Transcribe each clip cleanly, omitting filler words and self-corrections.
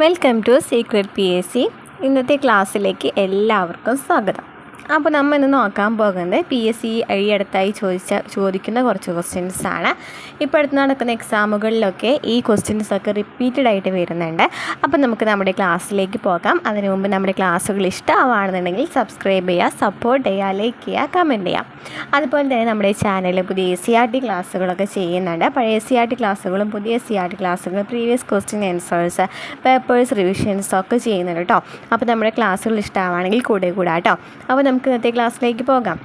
Welcome to secret PSC. ഇന്നത്തെ ക്ലാസ്സിലേക്ക് എല്ലാവർക്കും സ്വാഗതം. അപ്പോൾ നമ്മൾ ഇന്ന് നോക്കാൻ പോകുന്നത് PSC ഈ അടുത്തായി ചോദിക്കുന്ന കുറച്ച് ക്വസ്റ്റ്യൻസ് ആണ്. ഇപ്പോൾ അടുത്ത് നടക്കുന്ന എക്സാമുകളിലൊക്കെ ഈ ക്വസ്റ്റ്യൻസൊക്കെ റിപ്പീറ്റഡ് ആയിട്ട് വരുന്നുണ്ട്. അപ്പോൾ നമുക്ക് നമ്മുടെ ക്ലാസ്സിലേക്ക് പോകാം. അതിനു മുമ്പ് നമ്മുടെ ക്ലാസ്സുകൾ ഇഷ്ടമാണെന്നുണ്ടെങ്കിൽ സബ്സ്ക്രൈബ് ചെയ്യുക, സപ്പോർട്ട് ചെയ്യുക, ലൈക്ക് ചെയ്യുക, കമൻറ്റ് ചെയ്യുക. അതുപോലെ തന്നെ നമ്മുടെ ചാനലിൽ പുതിയ SCERT ക്ലാസ്സുകളൊക്കെ ചെയ്യുന്നുണ്ട്. പഴയ SCERT ക്ലാസ്സുകളും പുതിയ SCERT ക്ലാസ്സുകളും previous question answers, papers revisions ഒക്കെ ചെയ്യുന്നുണ്ട് കേട്ടോ. അപ്പോൾ നമ്മുടെ ക്ലാസ്സുകൾ ഇഷ്ടമാണെങ്കിൽ കൂടെ കേട്ടോ. അപ്പോൾ നമുക്ക് ഇന്നത്തെ ക്ലാസ്സിലേക്ക് പോകാം.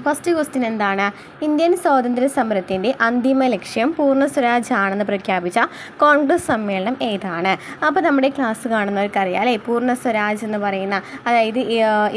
ഫസ്റ്റ് ക്വസ്റ്റ്യൻ എന്താണ്? ഇന്ത്യൻ സ്വാതന്ത്ര്യ സമരത്തിൻ്റെ അന്തിമ ലക്ഷ്യം പൂർണ്ണ സ്വരാജ് ആണെന്ന് പ്രഖ്യാപിച്ച കോൺഗ്രസ് സമ്മേളനം ഏതാണ്? അപ്പോൾ നമ്മുടെ ക്ലാസ് കാണുന്നവർക്കറിയാം അല്ലേ, പൂർണ്ണ സ്വരാജ് എന്ന് പറയുന്ന, അതായത്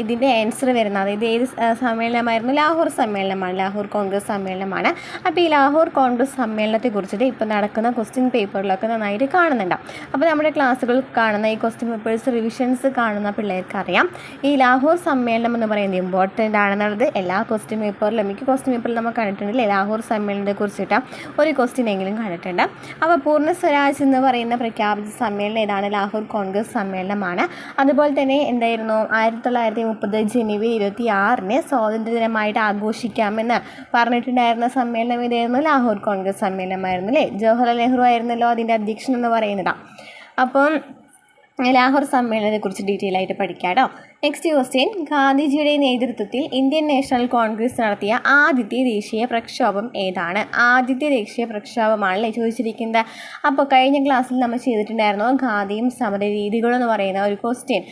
ഇതിൻ്റെ ആൻസർ വരുന്നത്, അതായത് ഏത് സമ്മേളനമായിരുന്നു? ലാഹോർ സമ്മേളനമാണ്, ലാഹോർ കോൺഗ്രസ് സമ്മേളനമാണ്. അപ്പോൾ ഈ ലാഹോർ കോൺഗ്രസ് സമ്മേളനത്തെ കുറിച്ചിട്ട് ഇപ്പോൾ നടക്കുന്ന ക്വസ്റ്റ്യൻ പേപ്പറിലൊക്കെ നന്നായിട്ട് കാണുന്നുണ്ട്. അപ്പോൾ നമ്മുടെ ക്ലാസ്സുകൾ കാണുന്ന ഈ ക്വസ്റ്റ്യൻ പേപ്പേഴ്സ് റിവിഷൻസ് കാണുന്ന പിള്ളേർക്കറിയാം ഈ ലാഹോർ സമ്മേളനം എന്ന് പറയുന്നത് ഇമ്പോർട്ടൻ്റ് ആണെന്നുള്ളത്. എല്ലാ ക്വസ്റ്റ്യൻ പേപ്പറിലും, മിക്ക ക്വസ്റ്റ്യൻ പേപ്പറിൽ നമ്മൾ കണ്ടിട്ടുണ്ടല്ലേ, ലാഹോർ സമ്മേളനത്തെ കുറിച്ചിട്ട് ഒരു ക്വസ്റ്റ്യൻ എങ്കിലും കണ്ടിട്ടുണ്ട്. അപ്പോൾ പൂർണ്ണ സ്വരാജ് എന്ന് പറയുന്ന പ്രഖ്യാപിച്ച സമ്മേളനം ഏതാണ്? ലാഹോർ കോൺഗ്രസ് സമ്മേളനമാണ്. അതുപോലെ തന്നെ എന്തായിരുന്നു, 1930 ജനുവരി 26 സ്വാതന്ത്ര്യ ദിനമായിട്ട് ആഘോഷിക്കാമെന്ന് പറഞ്ഞിട്ടുണ്ടായിരുന്ന സമ്മേളനം ഏതായിരുന്നു? ലാഹോർ കോൺഗ്രസ് സമ്മേളനമായിരുന്നു അല്ലേ. ജവഹർലാൽ നെഹ്റു ആയിരുന്നല്ലോ അതിൻ്റെ അധ്യക്ഷൻ എന്ന് പറയുന്നത്. അപ്പം ലാഹോർ സമ്മേളനത്തെക്കുറിച്ച് ഡീറ്റെയിൽ ആയിട്ട് പഠിക്കാം കേട്ടോ. നെക്സ്റ്റ് ക്വസ്റ്റ്യൻ, ഗാന്ധിജിയുടെ നേതൃത്വത്തിൽ ഇന്ത്യൻ നാഷണൽ കോൺഗ്രസ് നടത്തിയ ആദ്യത്തെ ദേശീയ പ്രക്ഷോഭം ഏതാണ്? ആദ്യത്തെ ദേശീയ പ്രക്ഷോഭമാണല്ലേ ചോദിച്ചിരിക്കുന്നത്. അപ്പോൾ കഴിഞ്ഞ ക്ലാസ്സിൽ നമ്മൾ ചെയ്തിട്ടുണ്ടായിരുന്നു ഗാന്ധിയും സമര രീതികളും എന്ന് പറയുന്ന ഒരു ക്വസ്റ്റ്യൻ,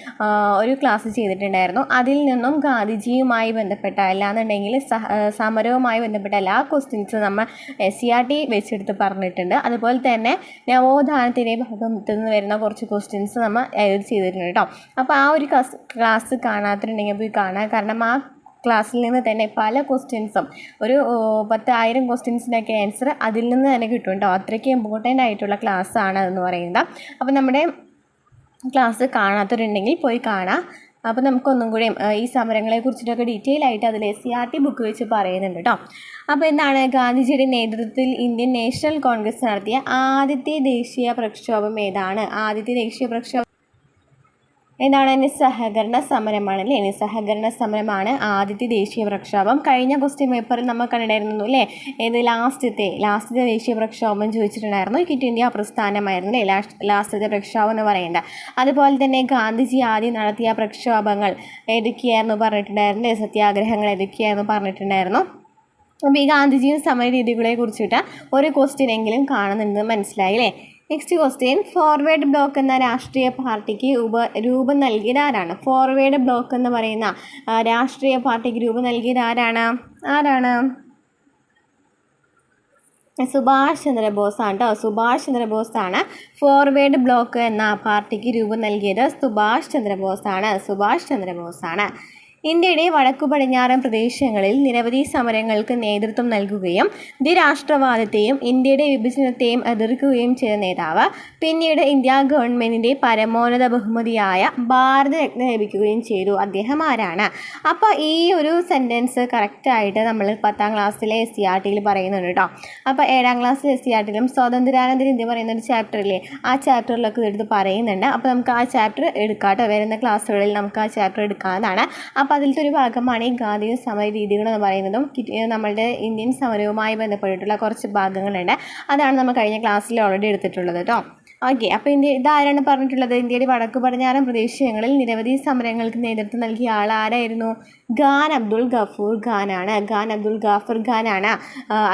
ഒരു ക്ലാസ് ചെയ്തിട്ടുണ്ടായിരുന്നു. അതിൽ നിന്നും ഗാന്ധിജിയുമായി ബന്ധപ്പെട്ട, അല്ലാന്നുണ്ടെങ്കിൽ സമരവുമായി ബന്ധപ്പെട്ട എല്ലാ ക്വസ്റ്റ്യൻസും നമ്മൾ SCERT വെച്ചെടുത്ത് പറഞ്ഞിട്ടുണ്ട്. അതുപോലെ തന്നെ നവോത്ഥാനത്തിൻ്റെ ഭാഗത്തു നിന്ന് വരുന്ന കുറച്ച് ക്വസ്റ്റ്യൻസ് നമ്മൾ ചെയ്തിട്ടുണ്ട് കേട്ടോ. അപ്പോൾ ആ ഒരു ക്ലാസ് കാണാത്തിട്ടുണ്ടെങ്കിൽ പോയി കാണാം. കാരണം ആ ക്ലാസ്സിൽ നിന്ന് തന്നെ പല ക്വസ്റ്റ്യൻസും, ഒരു 10,000 ക്വസ്റ്റ്യൻസിനൊക്കെ ആൻസർ അതിൽ നിന്ന് തന്നെ കിട്ടും കേട്ടോ. അത്രയ്ക്ക് ഇമ്പോർട്ടൻ്റ് ആയിട്ടുള്ള ക്ലാസ്സാണ് അതെന്ന് പറയുന്നത്. അപ്പോൾ നമ്മുടെ ക്ലാസ് കാണാത്തവരുണ്ടെങ്കിൽ പോയി കാണാം. അപ്പോൾ നമുക്കൊന്നും കൂടി ഈ സമരങ്ങളെ കുറിച്ചിട്ടൊക്കെ ഡീറ്റെയിൽ ആയിട്ട് അതിൽ SCERT ബുക്ക് വെച്ച് പറയുന്നുണ്ട് കേട്ടോ. അപ്പോൾ എന്താണ്, ഗാന്ധിജിയുടെ നേതൃത്വത്തിൽ ഇന്ത്യൻ നാഷണൽ കോൺഗ്രസ് നടത്തിയ ആദ്യത്തെ ദേശീയ പ്രക്ഷോഭം ഏതാണ്? ആദ്യത്തെ ദേശീയ പ്രക്ഷോഭം എന്താണ്? നിസ്സഹകരണ സമരമാണ് അല്ലേ. നിസ്സഹകരണ സമരമാണ് ആദ്യത്തെ ദേശീയ പ്രക്ഷോഭം. കഴിഞ്ഞ ക്വസ്റ്റ്യൻ പേപ്പറിൽ നമ്മൾ കണ്ടിട്ടുണ്ടായിരുന്നു അല്ലേ, ഏത് ലാസ്റ്റത്തെ ദേശീയ പ്രക്ഷോഭം ചോദിച്ചിട്ടുണ്ടായിരുന്നു. ക്വിറ്റ് ഇന്ത്യ പ്രസ്ഥാനമായിരുന്നു അല്ലേ ലാസ്റ്റത്തെ പ്രക്ഷോഭം എന്ന് പറയുന്നത്. അതുപോലെ തന്നെ ഗാന്ധിജി ആദ്യം നടത്തിയ പ്രക്ഷോഭങ്ങൾ ഏതൊക്കെയായിരുന്നു പറഞ്ഞിട്ടുണ്ടായിരുന്നു, സത്യാഗ്രഹങ്ങൾ ഏതൊക്കെയായിരുന്നു പറഞ്ഞിട്ടുണ്ടായിരുന്നു. അപ്പോൾ ഈ ഗാന്ധിജിയും സമര രീതികളെ കുറിച്ചിട്ട് ഒരു ക്വസ്റ്റ്യൻ എങ്കിലും കാണുന്നുണ്ടെന്ന് മനസ്സിലായി അല്ലേ. നെക്സ്റ്റ് ക്വസ്റ്റ്യൻ, ഫോർവേഡ് ബ്ലോക്ക് എന്ന രാഷ്ട്രീയ പാർട്ടിക്ക് രൂപം നൽകിയത് ആരാണ്? ഫോർവേഡ് ബ്ലോക്ക് എന്ന് പറയുന്ന രാഷ്ട്രീയ പാർട്ടിക്ക് രൂപം നൽകിയത് ആരാണ്? സുഭാഷ് ചന്ദ്രബോസ് ആണ് കേട്ടോ. സുഭാഷ് ചന്ദ്രബോസ് ആണ് ഫോർവേഡ് ബ്ലോക്ക് എന്ന പാർട്ടിക്ക് രൂപം നൽകിയത്. സുഭാഷ് ചന്ദ്രബോസ് ആണ്. ഇന്ത്യയുടെ വടക്കു പടിഞ്ഞാറൻ പ്രദേശങ്ങളിൽ നിരവധി സമരങ്ങൾക്ക് നേതൃത്വം നൽകുകയും ദ്വിരാഷ്ട്രവാദത്തെയും ഇന്ത്യയുടെ വിഭജനത്തെയും എതിർക്കുകയും ചെയ്ത നേതാവ്. പിന്നീട് ഇന്ത്യ ഗവൺമെൻറ്റിൻ്റെ പരമോന്നത ബഹുമതിയായ ഭാരതരത്ന ലഭിക്കുകയും ചെയ്തു. അദ്ദേഹം ആരാണ്? അപ്പോൾ ഈ ഒരു സെൻറ്റൻസ് കറക്റ്റായിട്ട് നമ്മൾ 10ാം ക്ലാസ്സിലെ SCERTയിൽ പറയുന്നുണ്ട് കേട്ടോ. അപ്പോൾ 7ാം ക്ലാസ്സിലെ SCERTയിലും സ്വാതന്ത്ര്യാനന്തര ഇന്ത്യ പറയുന്ന ഒരു ചാപ്റ്ററില്ലേ, ആ ചാപ്റ്ററിലൊക്കെ എടുത്ത് പറയുന്നുണ്ട്. അപ്പോൾ നമുക്ക് ആ ചാപ്റ്റർ എടുക്കാം കേട്ടോ. വരുന്ന ക്ലാസ്സുകളിൽ നമുക്ക് ആ ചാപ്റ്റർ എടുക്കാവുന്നതാണ്. അപ്പോൾ അതിലത്തെ ഒരു ഭാഗമാണ് ഈ ഗാന്ധിയും സമര രീതികളെന്ന് പറയുന്നതും. നമ്മളുടെ ഇന്ത്യൻ സമരവുമായി ബന്ധപ്പെട്ടിട്ടുള്ള കുറച്ച് ഭാഗങ്ങളുണ്ട്. അതാണ് നമ്മൾ കഴിഞ്ഞ ക്ലാസ്സിൽ ഓൾറെഡി എടുത്തിട്ടുള്ളത് കേട്ടോ. ഓക്കെ, അപ്പോൾ ഇതാരാണ് പറഞ്ഞിട്ടുള്ളത്? ഇന്ത്യയുടെ വടക്കു പടിഞ്ഞാറൻ പ്രദേശങ്ങളിൽ നിരവധി സമരങ്ങൾക്ക് നേതൃത്വം നൽകിയ ആൾ ആരായിരുന്നു? ഖാൻ അബ്ദുൾ ഗഫൂർ ഖാനാണ്.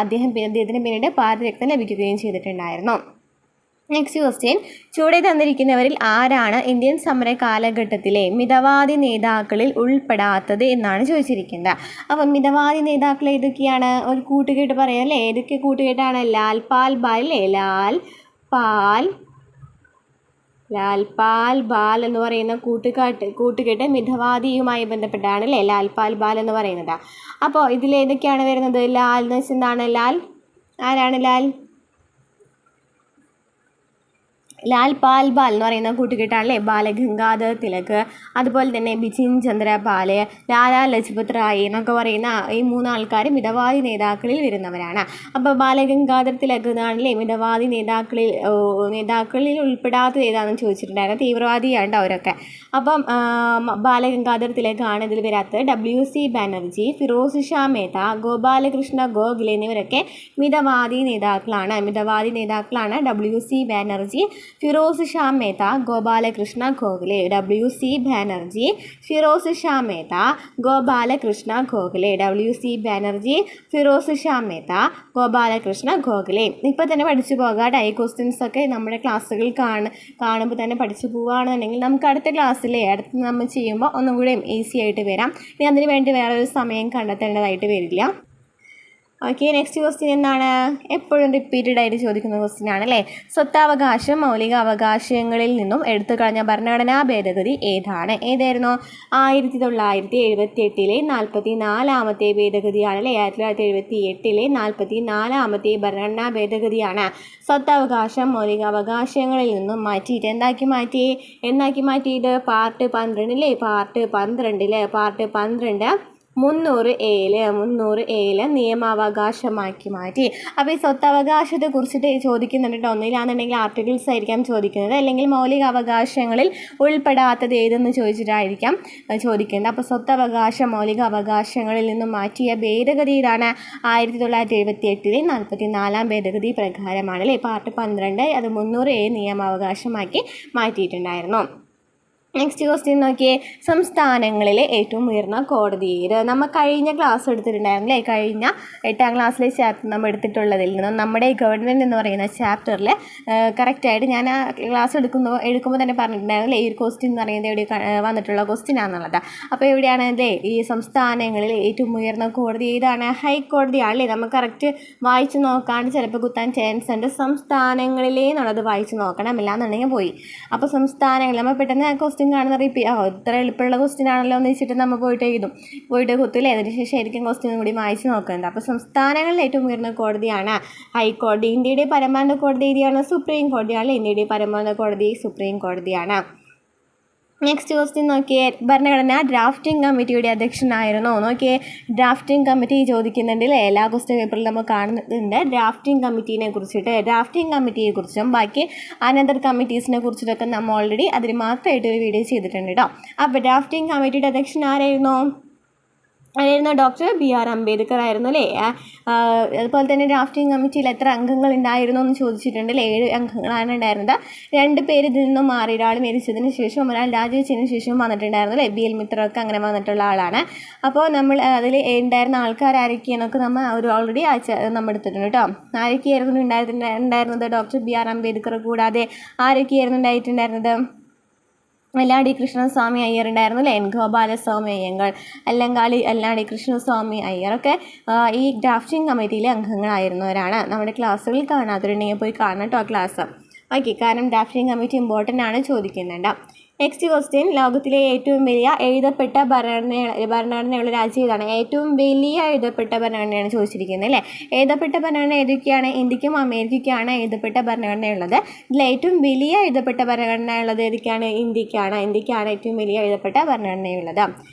അദ്ദേഹത്തിന് പിന്നീട് ഭാരതരത്ന ലഭിക്കുകയും ചെയ്തിട്ടുണ്ടായിരുന്നു. നെക്സ്റ്റ് ക്വസ്റ്റ്യൻ, ചുവടെ തന്നിരിക്കുന്നവരിൽ ആരാണ് ഇന്ത്യൻ സമര കാലഘട്ടത്തിലെ മിതവാദി നേതാക്കളിൽ ഉൾപ്പെടാത്തത് എന്നാണ് ചോദിച്ചിരിക്കുന്നത്. അപ്പം മിതവാദി നേതാക്കൾ ഏതൊക്കെയാണ്? ഒരു കൂട്ടുകെട്ട് പറയാം അല്ലേ. ഏതൊക്കെ കൂട്ടുകെട്ടാണ്? ലാൽ പാൽ ബാൽ എന്ന് പറയുന്ന കൂട്ടുകെട്ട് മിതവാദിയുമായി ബന്ധപ്പെട്ടാണ് അല്ലേ, ലാൽ പാൽ ബാൽ എന്ന് പറയുന്നത്. അപ്പോൾ ഇതിലേതൊക്കെയാണ് വരുന്നത്? ലാൽ എന്ന് വെച്ചാൽ എന്താണ്? ആരാണ് ലാൽ? ലാൽ പാൽ ബാൽ എന്ന് പറയുന്ന കൂട്ടുകെട്ടാണല്ലേ ബാലഗംഗാധർ തിലക്, അതുപോലെ തന്നെ ബിപിൻ ചന്ദ്ര പാല്, ലാലാ ലജ്പത് റായ് എന്നൊക്കെ പറയുന്ന ഈ 3 ആൾക്കാർ മിതവാദി നേതാക്കളിൽ വരുന്നവരാണ്. അപ്പോൾ ബാലഗംഗാധർ തിലക് എന്നാണല്ലേ മിതവാദി നേതാക്കളിൽ ഉൾപ്പെടാത്തത് ഏതാണെന്ന് ചോദിച്ചിട്ടുണ്ടായിരുന്നു. തീവ്രവാദിയാണ് അവരൊക്കെ. അപ്പം ബാലഗംഗാധർ തിലകാണ് ഇതിൽ വരാത്തത്. WC ബാനർജി, ഫിറോസ് ഷാ മേത്ത, ഗോപാലകൃഷ്ണ ഗോഖലെ എന്നിവരൊക്കെ മിതവാദി നേതാക്കളാണ്. WC Banerjee, Firoz Shah Mehta, Gopalakrishna Gokhale. WC Banerjee, Firoz Shah Mehta, Gopalakrishna Gokhale. WC Banerjee, Firoz Shah Mehta, Gopalakrishna Gokhale. ഇപ്പോൾ തന്നെ പഠിച്ചു പോകാം. ഈ ക്വസ്റ്റ്യൻസ് ഒക്കെ നമ്മുടെ ക്ലാസ്സുകൾ കാണുമ്പോൾ തന്നെ പഠിച്ചു പോവുകയാണെന്നുണ്ടെങ്കിൽ നമുക്ക് അടുത്ത അടുത്ത് നമ്മൾ ചെയ്യുമ്പോൾ ഒന്നും കൂടി ഈസി ആയിട്ട് വരാം. ഇനി അതിന് വേണ്ടി വേറൊരു സമയം കണ്ടെത്തേണ്ടതായിട്ട് വരില്ല. ഓക്കെ, നെക്സ്റ്റ് ക്വസ്റ്റ്യൻ എന്താണ്? എപ്പോഴും റിപ്പീറ്റഡ് ആയിട്ട് ചോദിക്കുന്ന ക്വസ്റ്റ്യൻ ആണല്ലേ. സ്വത്താവകാശം മൗലിക അവകാശങ്ങളിൽ നിന്നും എടുത്തു കളഞ്ഞ ഭരണഘടനാ ഭേദഗതി ഏതാണ്? ഏതായിരുന്നു? 1978 44ാമത്തെ ഭേദഗതിയാണല്ലേ. 1978 44ാമത്തെ ഭരണഘടനാ ഭേദഗതിയാണ് സ്വത്താവകാശം മൗലിക അവകാശങ്ങളിൽ നിന്നും മാറ്റിയിട്ട് എന്താക്കി മാറ്റിയത്? പാർട്ട് 12 പാർട്ട് 12 300A നിയമാവകാശമാക്കി മാറ്റി. അപ്പോൾ ഈ സ്വത്തവകാശത്തെ കുറിച്ചിട്ട് ചോദിക്കുന്നുണ്ട്. ഒന്നിലാണെന്നുണ്ടെങ്കിൽ ആർട്ടിക്കിൾസ് ആയിരിക്കാം ചോദിക്കുന്നത്, അല്ലെങ്കിൽ മൗലിക അവകാശങ്ങളിൽ ഉൾപ്പെടാത്തത് ഏതെന്ന് ചോദിച്ചിട്ടായിരിക്കാം ചോദിക്കുന്നത്. അപ്പോൾ സ്വത്തവകാശം മൗലിക അവകാശങ്ങളിൽ നിന്നും മാറ്റിയ ഭേദഗതി ഇതാണ്. 1978 44ാം ഭേദഗതി പ്രകാരമാണല്ലേ. പാർട്ട് 12 അത് 300A നിയമാവകാശമാക്കി മാറ്റിയിട്ടുണ്ടായിരുന്നു. നെക്സ്റ്റ് ക്വസ്റ്റ്യൻ നോക്കിയേ. സംസ്ഥാനങ്ങളിലെ ഏറ്റവും ഉയർന്ന കോടതി ഏത്? നമ്മൾ കഴിഞ്ഞ ക്ലാസ് എടുത്തിട്ടുണ്ടായിരുന്നില്ലേ. കഴിഞ്ഞ 8ാം ക്ലാസ്സിലെ ചാപ്റ്റർ നമ്മൾ എടുത്തിട്ടുള്ളതിൽ നിന്നും നമ്മുടെ ഗവൺമെൻറ് എന്ന് പറയുന്ന ചാപ്റ്ററിൽ കറക്റ്റായിട്ട് ഞാൻ ആ ക്ലാസ് എടുക്കുമ്പോൾ തന്നെ പറഞ്ഞിട്ടുണ്ടായിരുന്നില്ലേ, ഈ ഒരു ക്വസ്റ്റ്യൻ എന്ന് പറയുന്നത് എവിടെ വന്നിട്ടുള്ള ക്വസ്റ്റ്യൻ ആണെന്നുള്ളത്. അപ്പോൾ എവിടെയാണ് ഈ സംസ്ഥാനങ്ങളിലെ ഏറ്റവും ഉയർന്ന കോടതി ഏതാണ്? ഹൈക്കോടതിയാണല്ലേ. നമുക്ക് കറക്റ്റ് വായിച്ച് നോക്കാണ്ട് ചിലപ്പോൾ കുത്താൻ ചാൻസ് ഉണ്ട്. സംസ്ഥാനങ്ങളിലേ എന്നുള്ളത് വായിച്ച് നോക്കണം, ഇല്ലാന്നുണ്ടെങ്കിൽ പോയി. അപ്പോൾ സംസ്ഥാനങ്ങൾ നമ്മൾ പെട്ടെന്ന് ക്വസ്റ്റ്യൻ കാണുന്ന ഇത്ര എളുപ്പമുള്ള ക്വസ്റ്റ്യൻ ആണല്ലോ എന്ന് വെച്ചിട്ട് നമ്മൾ പോയിട്ട് കുത്തില്ലേ. അതിനുശേഷം ആയിരിക്കും ക്വസ്റ്റ്യൻ കൂടി വായിച്ച് നോക്കുന്നത്. അപ്പോൾ സംസ്ഥാനങ്ങളിൽ ഏറ്റവും ഉയർന്ന കോടതിയാണ് ഹൈക്കോടതി. ഇന്ത്യയുടെ പരമോന്നത കോടതി ഏരിയയാണ്? സുപ്രീം കോടതിയാണ്. ഇന്ത്യയുടെ പരമോന്നത കോടതി സുപ്രീം കോടതിയാണ്. നെക്സ്റ്റ് ക്വസ്റ്റ്യൻ നോക്കിയേ. ഭരണഘടനാ ഡ്രാഫ്റ്റിംഗ് കമ്മിറ്റിയുടെ അധ്യക്ഷനായിരുന്നു. നോക്കിയേ, ഡ്രാഫ്റ്റിംഗ് കമ്മിറ്റി ചോദിക്കുന്നുണ്ട് അല്ലേ. എല്ലാ ക്വസ്റ്റ്യൻ പേപ്പറിലും നമ്മൾ കാണുന്നുണ്ട് ഡ്രാഫ്റ്റിംഗ് കമ്മിറ്റിയെക്കുറിച്ചും ബാക്കി അനന്തർ കമ്മിറ്റീസിനെ കുറിച്ചിട്ടൊക്കെ നമ്മൾ ഓൾറെഡി അതിന് മാത്രമായിട്ട് ഒരു വീഡിയോ ചെയ്തിട്ടുണ്ട് കേട്ടോ. അപ്പോൾ ഡ്രാഫ്റ്റിംഗ് കമ്മിറ്റിയുടെ അധ്യക്ഷൻ ആരായിരുന്നു? ഡോക്ടർ BR അംബേദ്കർ ആയിരുന്നു അല്ലേ. അതുപോലെ തന്നെ ഡ്രാഫ്റ്റിംഗ് കമ്മിറ്റിയിൽ എത്ര അംഗങ്ങൾ ഉണ്ടായിരുന്നു എന്ന് ചോദിച്ചിട്ടുണ്ട് അല്ലേ. 7 അംഗങ്ങളാണ് ഉണ്ടായിരുന്നത്. 2 പേര് ഇതിൽ നിന്നും മാറി. ഒരാൾ മരിച്ചതിന് ശേഷം ഒരാൾ രാജിവെച്ചതിന് ശേഷം വന്നിട്ടുണ്ടായിരുന്നു അല്ലേ. BL മിത്രമൊക്കെ അങ്ങനെ വന്നിട്ടുള്ള ആളാണ്. അപ്പോൾ നമ്മൾ അതിൽ ഉണ്ടായിരുന്ന ആൾക്കാർ ആരൊക്കെയെന്നൊക്കെ നമ്മൾ ഓൾറെഡി നമ്മൾ എടുത്തിട്ടുണ്ട് കേട്ടോ. ആരൊക്കെയായിരുന്നു ഉണ്ടായിരുന്നത്? ഡോക്ടർ BR അംബേദ്കർ കൂടാതെ ആരൊക്കെയായിരുന്നു ഉണ്ടായിട്ടുണ്ടായിരുന്നത്? അല്ലാടി കൃഷ്ണസ്വാമി അയ്യർ ഉണ്ടായിരുന്നു അല്ലേ. ഗോപാലസ്വാമി അയ്യങ്കാൾ, അല്ലാടി കൃഷ്ണസ്വാമി അയ്യറൊക്കെ ഈ ഡ്രാഫ്റ്റിംഗ് കമ്മിറ്റിയിലെ അംഗങ്ങളായിരുന്നവരാണ്. നമ്മുടെ ക്ലാസ്സുകളിൽ കാണാത്തവരുണ്ടെങ്കിൽ പോയി കാണണം കേട്ടോ ക്ലാസ്. ഓക്കെ, കാരണം ഡ്രാഫ്റ്റിംഗ് കമ്മിറ്റി ഇമ്പോർട്ടൻ്റ് ആണ്, ചോദിക്കുന്നുണ്ട്. Next question. ലോകത്തിലെ ഏറ്റവും വലിയ എഴുതപ്പെട്ട ഭരണഘടനയുള്ള രാജ്യം ഏതാണ്? ഏറ്റവും വലിയ എഴുതപ്പെട്ട ഭരണഘടനയാണ് ചോദിച്ചിരിക്കുന്നത് അല്ലേ. എഴുതപ്പെട്ട ഭരണഘടന ഏതൊക്കെയാണ്? ഇന്ത്യക്കും അമേരിക്കയ്ക്കാണ് എഴുതപ്പെട്ട ഭരണഘടനയുള്ളത്. ഇതിൽ ഏറ്റവും വലിയ എഴുതപ്പെട്ട ഭരണഘടന ഉള്ളത് ഏതൊക്കെയാണ്? ഇന്ത്യക്കാണ് ഏറ്റവും വലിയ എഴുതപ്പെട്ട ഭരണഘടനയുള്ളത്.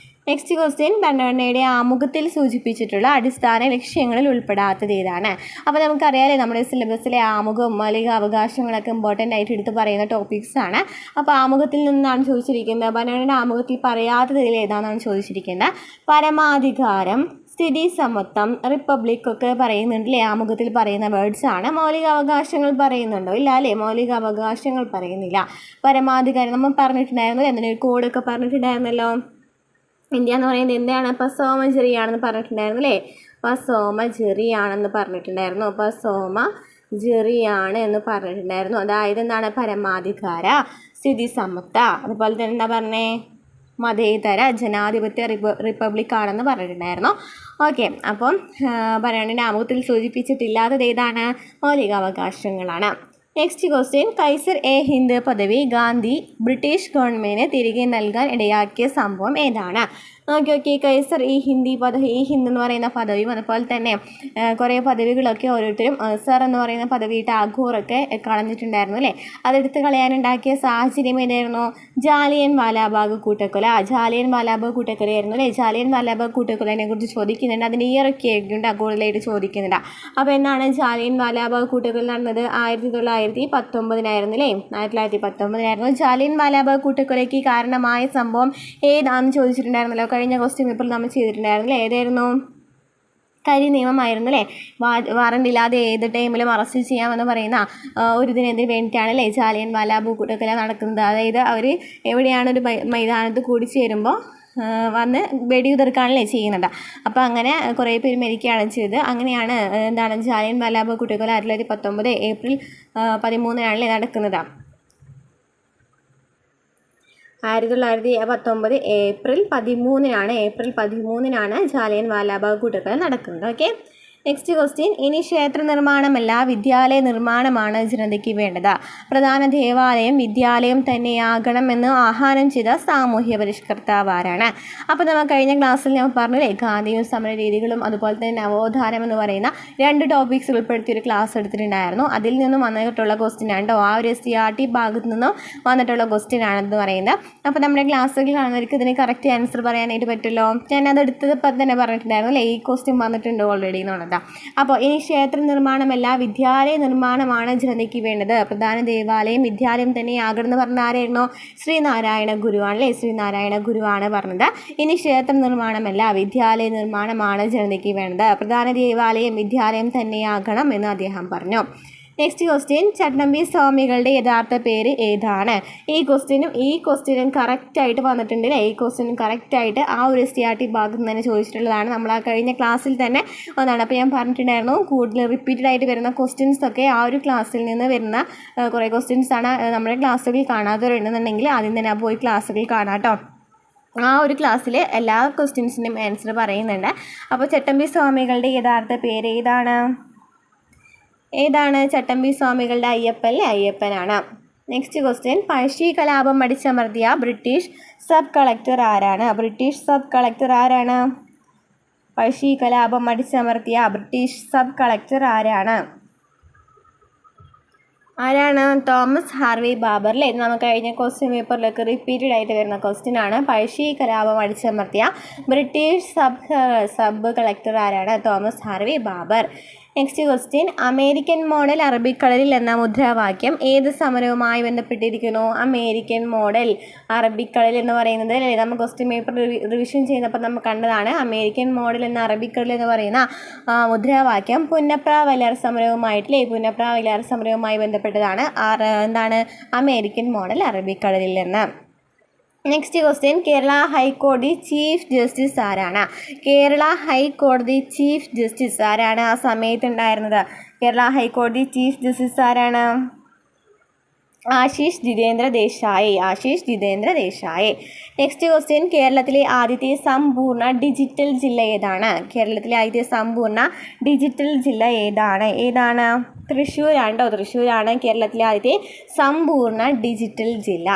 Next question. ഭരണഘടനയുടെ ആമുഖത്തിൽ സൂചിപ്പിച്ചിട്ടുള്ള അടിസ്ഥാന ലക്ഷ്യങ്ങളിൽ ഉൾപ്പെടാത്തത് ഏതാണ്? അപ്പോൾ നമുക്കറിയാമല്ലേ, നമ്മുടെ സിലബസിലെ ആമുഖം മൗലിക അവകാശങ്ങളൊക്കെ ഇമ്പോർട്ടൻ്റ് ആയിട്ട് എടുത്ത് പറയുന്ന ടോപ്പിക്സ് ആണ്. അപ്പോൾ ആമുഖത്തിൽ നിന്നാണ് ചോദിച്ചിരിക്കുന്നത്. ഭരണഘടനയുടെ ആമുഖത്തിൽ പറയാത്തതിൽ ഏതാണെന്നാണ് ചോദിച്ചിരിക്കുന്നത്. പരമാധികാരം, സ്ഥിതി സമത്വം, റിപ്പബ്ലിക് ഒക്കെ പറയുന്നുണ്ടല്ലേ. ആമുഖത്തിൽ പറയുന്ന വേർഡ്സ് ആണ്. മൗലിക അവകാശങ്ങൾ പറയുന്നുണ്ടോ? ഇല്ല അല്ലേ. മൗലിക അവകാശങ്ങൾ പറയുന്നില്ല. പരമാധികാരം നമ്മൾ പറഞ്ഞിട്ടുണ്ടായിരുന്നു, എന്തിനൊരു കോഡൊക്കെ പറഞ്ഞിട്ടുണ്ടായിരുന്നല്ലോ. ഇന്ത്യ എന്ന് പറയുന്നത് എന്താണ്? പസോമജറിയാണെന്ന് പറഞ്ഞിട്ടുണ്ടായിരുന്നു അല്ലേ. പസോമജറിയാണെന്ന് പറഞ്ഞിട്ടുണ്ടായിരുന്നു. അതായത് എന്താണ്? പരമാധികാര, സ്ഥിതി സമത്വ, അതുപോലെ തന്നെ എന്താ പറഞ്ഞേ? മതേതര ജനാധിപത്യ റിപ്പബ്ലിക് ആണെന്ന് പറഞ്ഞിട്ടുണ്ടായിരുന്നു. ഓക്കെ, അപ്പം ഭരണഘടനയുടെ ആമുഖത്തിൽ സൂചിപ്പിച്ചിട്ടില്ലാത്തത് ഏതാണ്? മൗലികാവകാശങ്ങളാണ്. Next question. കൈസർ എ ഹിന്ദ് പദവി ഗാന്ധി ബ്രിട്ടീഷ് ഗവൺമെൻറ്റിന് തിരികെ നൽകാൻ ഇടയാക്കിയ സംഭവം ഏതാണ്? നോക്കി നോക്കി കൈസർ ഈ ഹിന്ദി എന്ന് പറയുന്ന പദവിയും അതുപോലെ തന്നെ കുറേ പദവികളൊക്കെ ഓരോരുത്തരും സർ എന്ന് പറയുന്ന പദവി ടാഗോറൊക്കെ കളഞ്ഞിട്ടുണ്ടായിരുന്നു അല്ലേ. അതെടുത്ത് കളയാനുണ്ടാക്കിയ സാഹചര്യം ഏതായിരുന്നു? ജാലിയൻ വാലാബാഗ് കൂട്ടക്കൊല. ജാലിയൻ വാലാബാഗ് കൂട്ടക്കൊലയായിരുന്നു അല്ലേ. ജാലിയൻ വാലാബാഗ് കൂട്ടക്കൊലയെ കുറിച്ച് ചോദിക്കുന്നുണ്ട്. അതിൻ്റെ ഇയറൊക്കെ ആയിരിക്കും കൂടുതലായിട്ട് ചോദിക്കുന്നുണ്ട്. അപ്പോൾ എന്നാണ് ജാലിയൻ വാലാബാഗ് കൂട്ടക്കൊല നടന്നത്? 1919 അല്ലേ. 1919 ജാലിയൻ വാലാബാഗ് കൂട്ടക്കൊലയ്ക്ക് കാരണമായ സംഭവം ഏതാണെന്ന് ചോദിച്ചിട്ടുണ്ടായിരുന്നല്ലോ. കഴിഞ്ഞ ക്വസ്റ്റ്യൻ പേപ്പറിൽ നമ്മൾ ചെയ്തിട്ടുണ്ടായിരുന്നില്ലേ. ഏതായിരുന്നു? കരി നിയമമായിരുന്നു അല്ലേ. വാറണ്ടില്ലാതെ ഏത് ടൈമിലും അറസ്റ്റ് ചെയ്യാമെന്ന് പറയുന്ന ഒരു ഇതിനെതിരെ വേണ്ടിയിട്ടാണ് അല്ലേ ജാലിയൻ വാലാബാഗ് കൂട്ടക്കൊല നടക്കുന്നത്. അതായത് അവർ എവിടെയാണ് ഒരു മൈതാനത്ത് കൂടിച്ചേരുമ്പോൾ വന്ന് വെടിയുതിർക്കാണല്ലേ ചെയ്യുന്നുണ്ട്. അപ്പോൾ അങ്ങനെ കുറേ പേര് മരിക്കുകയാണ് ചെയ്തത്. അങ്ങനെയാണ് എന്താണ് ജാലിയൻ വാലാബാഗ് കൂട്ടക്കൊല 1919 ഏപ്രിൽ 13 നടക്കുന്നത്. 1919 ഏപ്രിൽ 13 ജാലിയൻ വാലാബാഗ് കൂട്ടക്കൊല നടക്കുന്നത്. ഓക്കെ. Next question. ഇനി ക്ഷേത്ര നിർമ്മാണമല്ല വിദ്യാലയ നിർമ്മാണമാണ് ജനതയ്ക്ക് വേണ്ടത്. പ്രധാന ദേവാലയം വിദ്യാലയം തന്നെയാകണമെന്ന് ആഹ്വാനം ചെയ്ത സാമൂഹ്യ പരിഷ്കർത്താവ് ആരാണ്? അപ്പോൾ നമ്മൾ കഴിഞ്ഞ ക്ലാസ്സിൽ ഞാൻ പറഞ്ഞില്ലേ ഗാന്ധിയും സമര രീതികളും അതുപോലെ തന്നെ നവോത്ഥാനം എന്ന് പറയുന്ന 2 ടോപ്പിക്സ് ഉൾപ്പെടുത്തിയൊരു ക്ലാസ് എടുത്തിട്ടുണ്ടായിരുന്നു. അതിൽ നിന്നും വന്നിട്ടുള്ള ക്വസ്റ്റ്യൻ ആണോ, ആ ഒരു SCERT ഭാഗത്തു നിന്നും വന്നിട്ടുള്ള ക്വസ്റ്റ്യൻ ആണെന്ന് പറയുന്നത്. അപ്പോൾ നമ്മുടെ ക്ലാസ്സുകൾ കാണുന്നവർക്ക് ഇതിന് കറക്റ്റ് ആൻസർ പറയാനായിട്ട് പറ്റുമല്ലോ. ഞാനത് എടുത്തപ്പോൾ തന്നെ പറഞ്ഞിട്ടുണ്ടായിരുന്നു അല്ലേ, ഈ ക്വസ്റ്റ്യൻ വന്നിട്ടുണ്ട് ഓൾറെഡി എന്നുള്ളത്. അപ്പോൾ ഇനി ക്ഷേത്ര നിർമ്മാണമല്ല വിദ്യാലയ നിർമ്മാണമാണ് ജനതയ്ക്ക് വേണ്ടത്. പ്രധാന ദേവാലയം വിദ്യാലയം തന്നെയാകണമെന്ന് പറഞ്ഞ ആരായിരുന്നോ? ശ്രീനാരായണ ഗുരുവാണ് അല്ലേ. ശ്രീനാരായണ ഗുരുവാണ് പറഞ്ഞത്. ഇനി ക്ഷേത്ര നിർമ്മാണമല്ല വിദ്യാലയ നിർമ്മാണമാണ് ജനതയ്ക്ക് വേണ്ടത്. പ്രധാന ദേവാലയം വിദ്യാലയം തന്നെയാകണം എന്ന് അദ്ദേഹം പറഞ്ഞു. Next question. ചട്ടമ്പി സ്വാമികളുടെ യഥാർത്ഥ പേര് ഏതാണ്? ഈ ക്വസ്റ്റ്യനും കറക്റ്റായിട്ട് വന്നിട്ടുണ്ട് അല്ലേ. ഈ ക്വസ്റ്റ്യനും കറക്റ്റായിട്ട് ആ ഒരു SCERT ഭാഗത്ത് നിന്ന് തന്നെ ചോദിച്ചിട്ടുള്ളതാണ്. നമ്മൾ ആ കഴിഞ്ഞ ക്ലാസ്സിൽ തന്നെ ഒന്നാണ്. അപ്പോൾ ഞാൻ പറഞ്ഞിട്ടുണ്ടായിരുന്നു കൂടുതൽ റിപ്പീറ്റഡ് ആയിട്ട് വരുന്ന ക്വസ്റ്റ്യൻസൊക്കെ ആ ഒരു ക്ലാസ്സിൽ നിന്ന് വരുന്ന കുറേ ക്വസ്റ്റ്യൻസാണ്. നമ്മുടെ ക്ലാസ്സുകൾ കാണാത്തവരുണ്ടെന്നുണ്ടെങ്കിൽ ആദ്യം തന്നെ പോയി ക്ലാസ്സുകൾ കാണാം കേട്ടോ. ആ ഒരു ക്ലാസ്സിൽ എല്ലാ ക്വസ്റ്റ്യൻസിനും ആൻസർ പറയുന്നുണ്ട്. അപ്പോൾ ചട്ടമ്പി സ്വാമികളുടെ യഥാർത്ഥ പേര് ഏതാണ്? ചട്ടമ്പി സ്വാമികളുടെ അയ്യപ്പനാണ്. Next question. പഴശ്ശി കലാപം അടിച്ചമർത്തിയ ബ്രിട്ടീഷ് സബ് കളക്ടർ ആരാണ്? പഴശ്ശി കലാപം അടിച്ചമർത്തിയ ബ്രിട്ടീഷ് സബ് കളക്ടർ ആരാണ്? തോമസ് ഹാർവി ബാബർ അല്ലേ. നമുക്ക് കഴിഞ്ഞ ക്വസ്റ്റ്യൻ പേപ്പറിലൊക്കെ റിപ്പീറ്റഡ് ആയിട്ട് വരുന്ന ക്വസ്റ്റ്യൻ ആണ്. പഴശ്ശി കലാപം അടിച്ചമർത്തിയ ബ്രിട്ടീഷ് സബ് കളക്ടർ ആരാണ്? Thomas Harvey Baber. Next question. American model അറബിക്കടലിൽ എന്ന മുദ്രാവാക്യം ഏത് സമരവുമായി ബന്ധപ്പെട്ടിരിക്കുന്നു? അമേരിക്കൻ മോഡൽ അറബിക്കടൽ എന്ന് പറയുന്നത് അല്ലേ, നമ്മൾ ക്വസ്റ്റ്യൻ പേപ്പർ റിവിഷൻ ചെയ്തപ്പോൾ നമ്മൾ കണ്ടതാണ്. അമേരിക്കൻ മോഡൽ എന്ന അറബിക്കടൽ എന്ന് പറയുന്ന മുദ്രാവാക്യം പുന്നപ്ര വയലാർ സമരവുമായി ബന്ധപ്പെട്ടതാണ്. എന്താണ്? അമേരിക്കൻ മോഡൽ അറബിക്കടലിൽ നിന്ന്. Next question. കേരള ഹൈക്കോടതി ചീഫ് ജസ്റ്റിസ് ആരാണ്? ആ സമയത്ത് ഉണ്ടായിരുന്നത്? കേരള ഹൈക്കോടതി ചീഫ് ജസ്റ്റിസ് ആരാണ്? ആശിഷ് ജിതേന്ദ്ര ദേശായി. Next question. കേരളത്തിലെ ആദ്യത്തെ സമ്പൂർണ്ണ ഡിജിറ്റൽ ജില്ല ഏതാണ്? തൃശ്ശൂരാണ് കേരളത്തിലെ ആദ്യത്തെ സമ്പൂർണ്ണ ഡിജിറ്റൽ ജില്ല.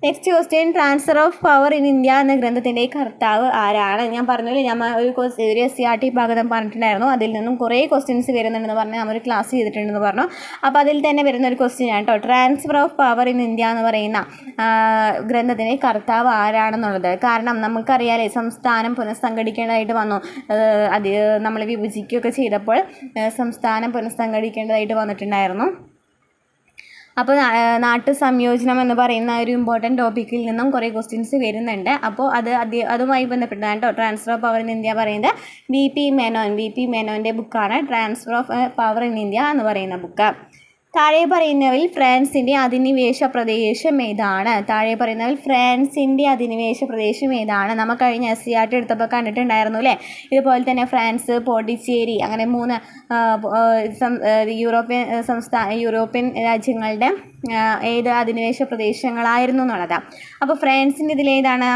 Next question. Transfer of power in India എന്ന ഗ്രന്ഥത്തിൻ്റെ കർത്താവ് ആരാണ്? ഞാൻ പറഞ്ഞില്ലേ, നമ്മൾ ഒരു SCERT ഭാഗം പറഞ്ഞിട്ടുണ്ടായിരുന്നു. അതിൽ നിന്നും കുറേ ക്വസ്റ്റ്യൻസ് വരുന്നുണ്ടെന്ന് പറഞ്ഞ് നമ്മൾ ക്ലാസ് ചെയ്തിട്ടുണ്ടെന്ന് പറഞ്ഞു. അപ്പോൾ അതിൽ തന്നെ വരുന്ന ഒരു ക്വസ്റ്റ്യൻ ആണ് കേട്ടോ. Transfer of power in India എന്ന് പറയുന്ന ഗ്രന്ഥത്തിൻ്റെ കർത്താവ് ആരാണെന്നുള്ളത്. കാരണം നമുക്കറിയാലേ സംസ്ഥാനം പുനഃസംഘടിക്കേണ്ടതായിട്ട് വന്നു. അത് നമ്മൾ വിഭജിക്കുകയൊക്കെ ചെയ്തപ്പോൾ സംസ്ഥാനം പുനഃസംഘടിക്കേണ്ടതായിട്ട് വന്നിട്ടുണ്ടായിരുന്നു. അപ്പോൾ നാട്ടു സംയോജനം എന്ന് പറയുന്ന ഒരു ഇമ്പോർട്ടൻറ്റ് ടോപ്പിക്കിൽ നിന്നും കുറേ ക്വസ്റ്റ്യൻസ് വരുന്നുണ്ട്. അപ്പോൾ അതുമായി ബന്ധപ്പെട്ടാണ് കേട്ടോ transfer of power in India പറയുന്നത്. VP മേനോൻ്റെ ബുക്കാണ് transfer of power in India എന്ന് പറയുന്ന ബുക്ക്. താഴെ പറയുന്നവയിൽ ഫ്രാൻസിൻ്റെ അധിനിവേശ പ്രദേശം ഏതാണ്? നമ്മൾ കഴിഞ്ഞ SCERT എടുത്തപ്പോൾ കണ്ടിട്ടുണ്ടായിരുന്നു അല്ലേ. ഇതുപോലെ തന്നെ ഫ്രാൻസ്, പോണ്ടിച്ചേരി അങ്ങനെ 3 യൂറോപ്യൻ രാജ്യങ്ങളുടെ ഏത് അധിനിവേശ പ്രദേശങ്ങളായിരുന്നു എന്നുള്ളതാണ്. അപ്പോൾ ഫ്രാൻസിൻ്റെ ഇതിലേതാണ്?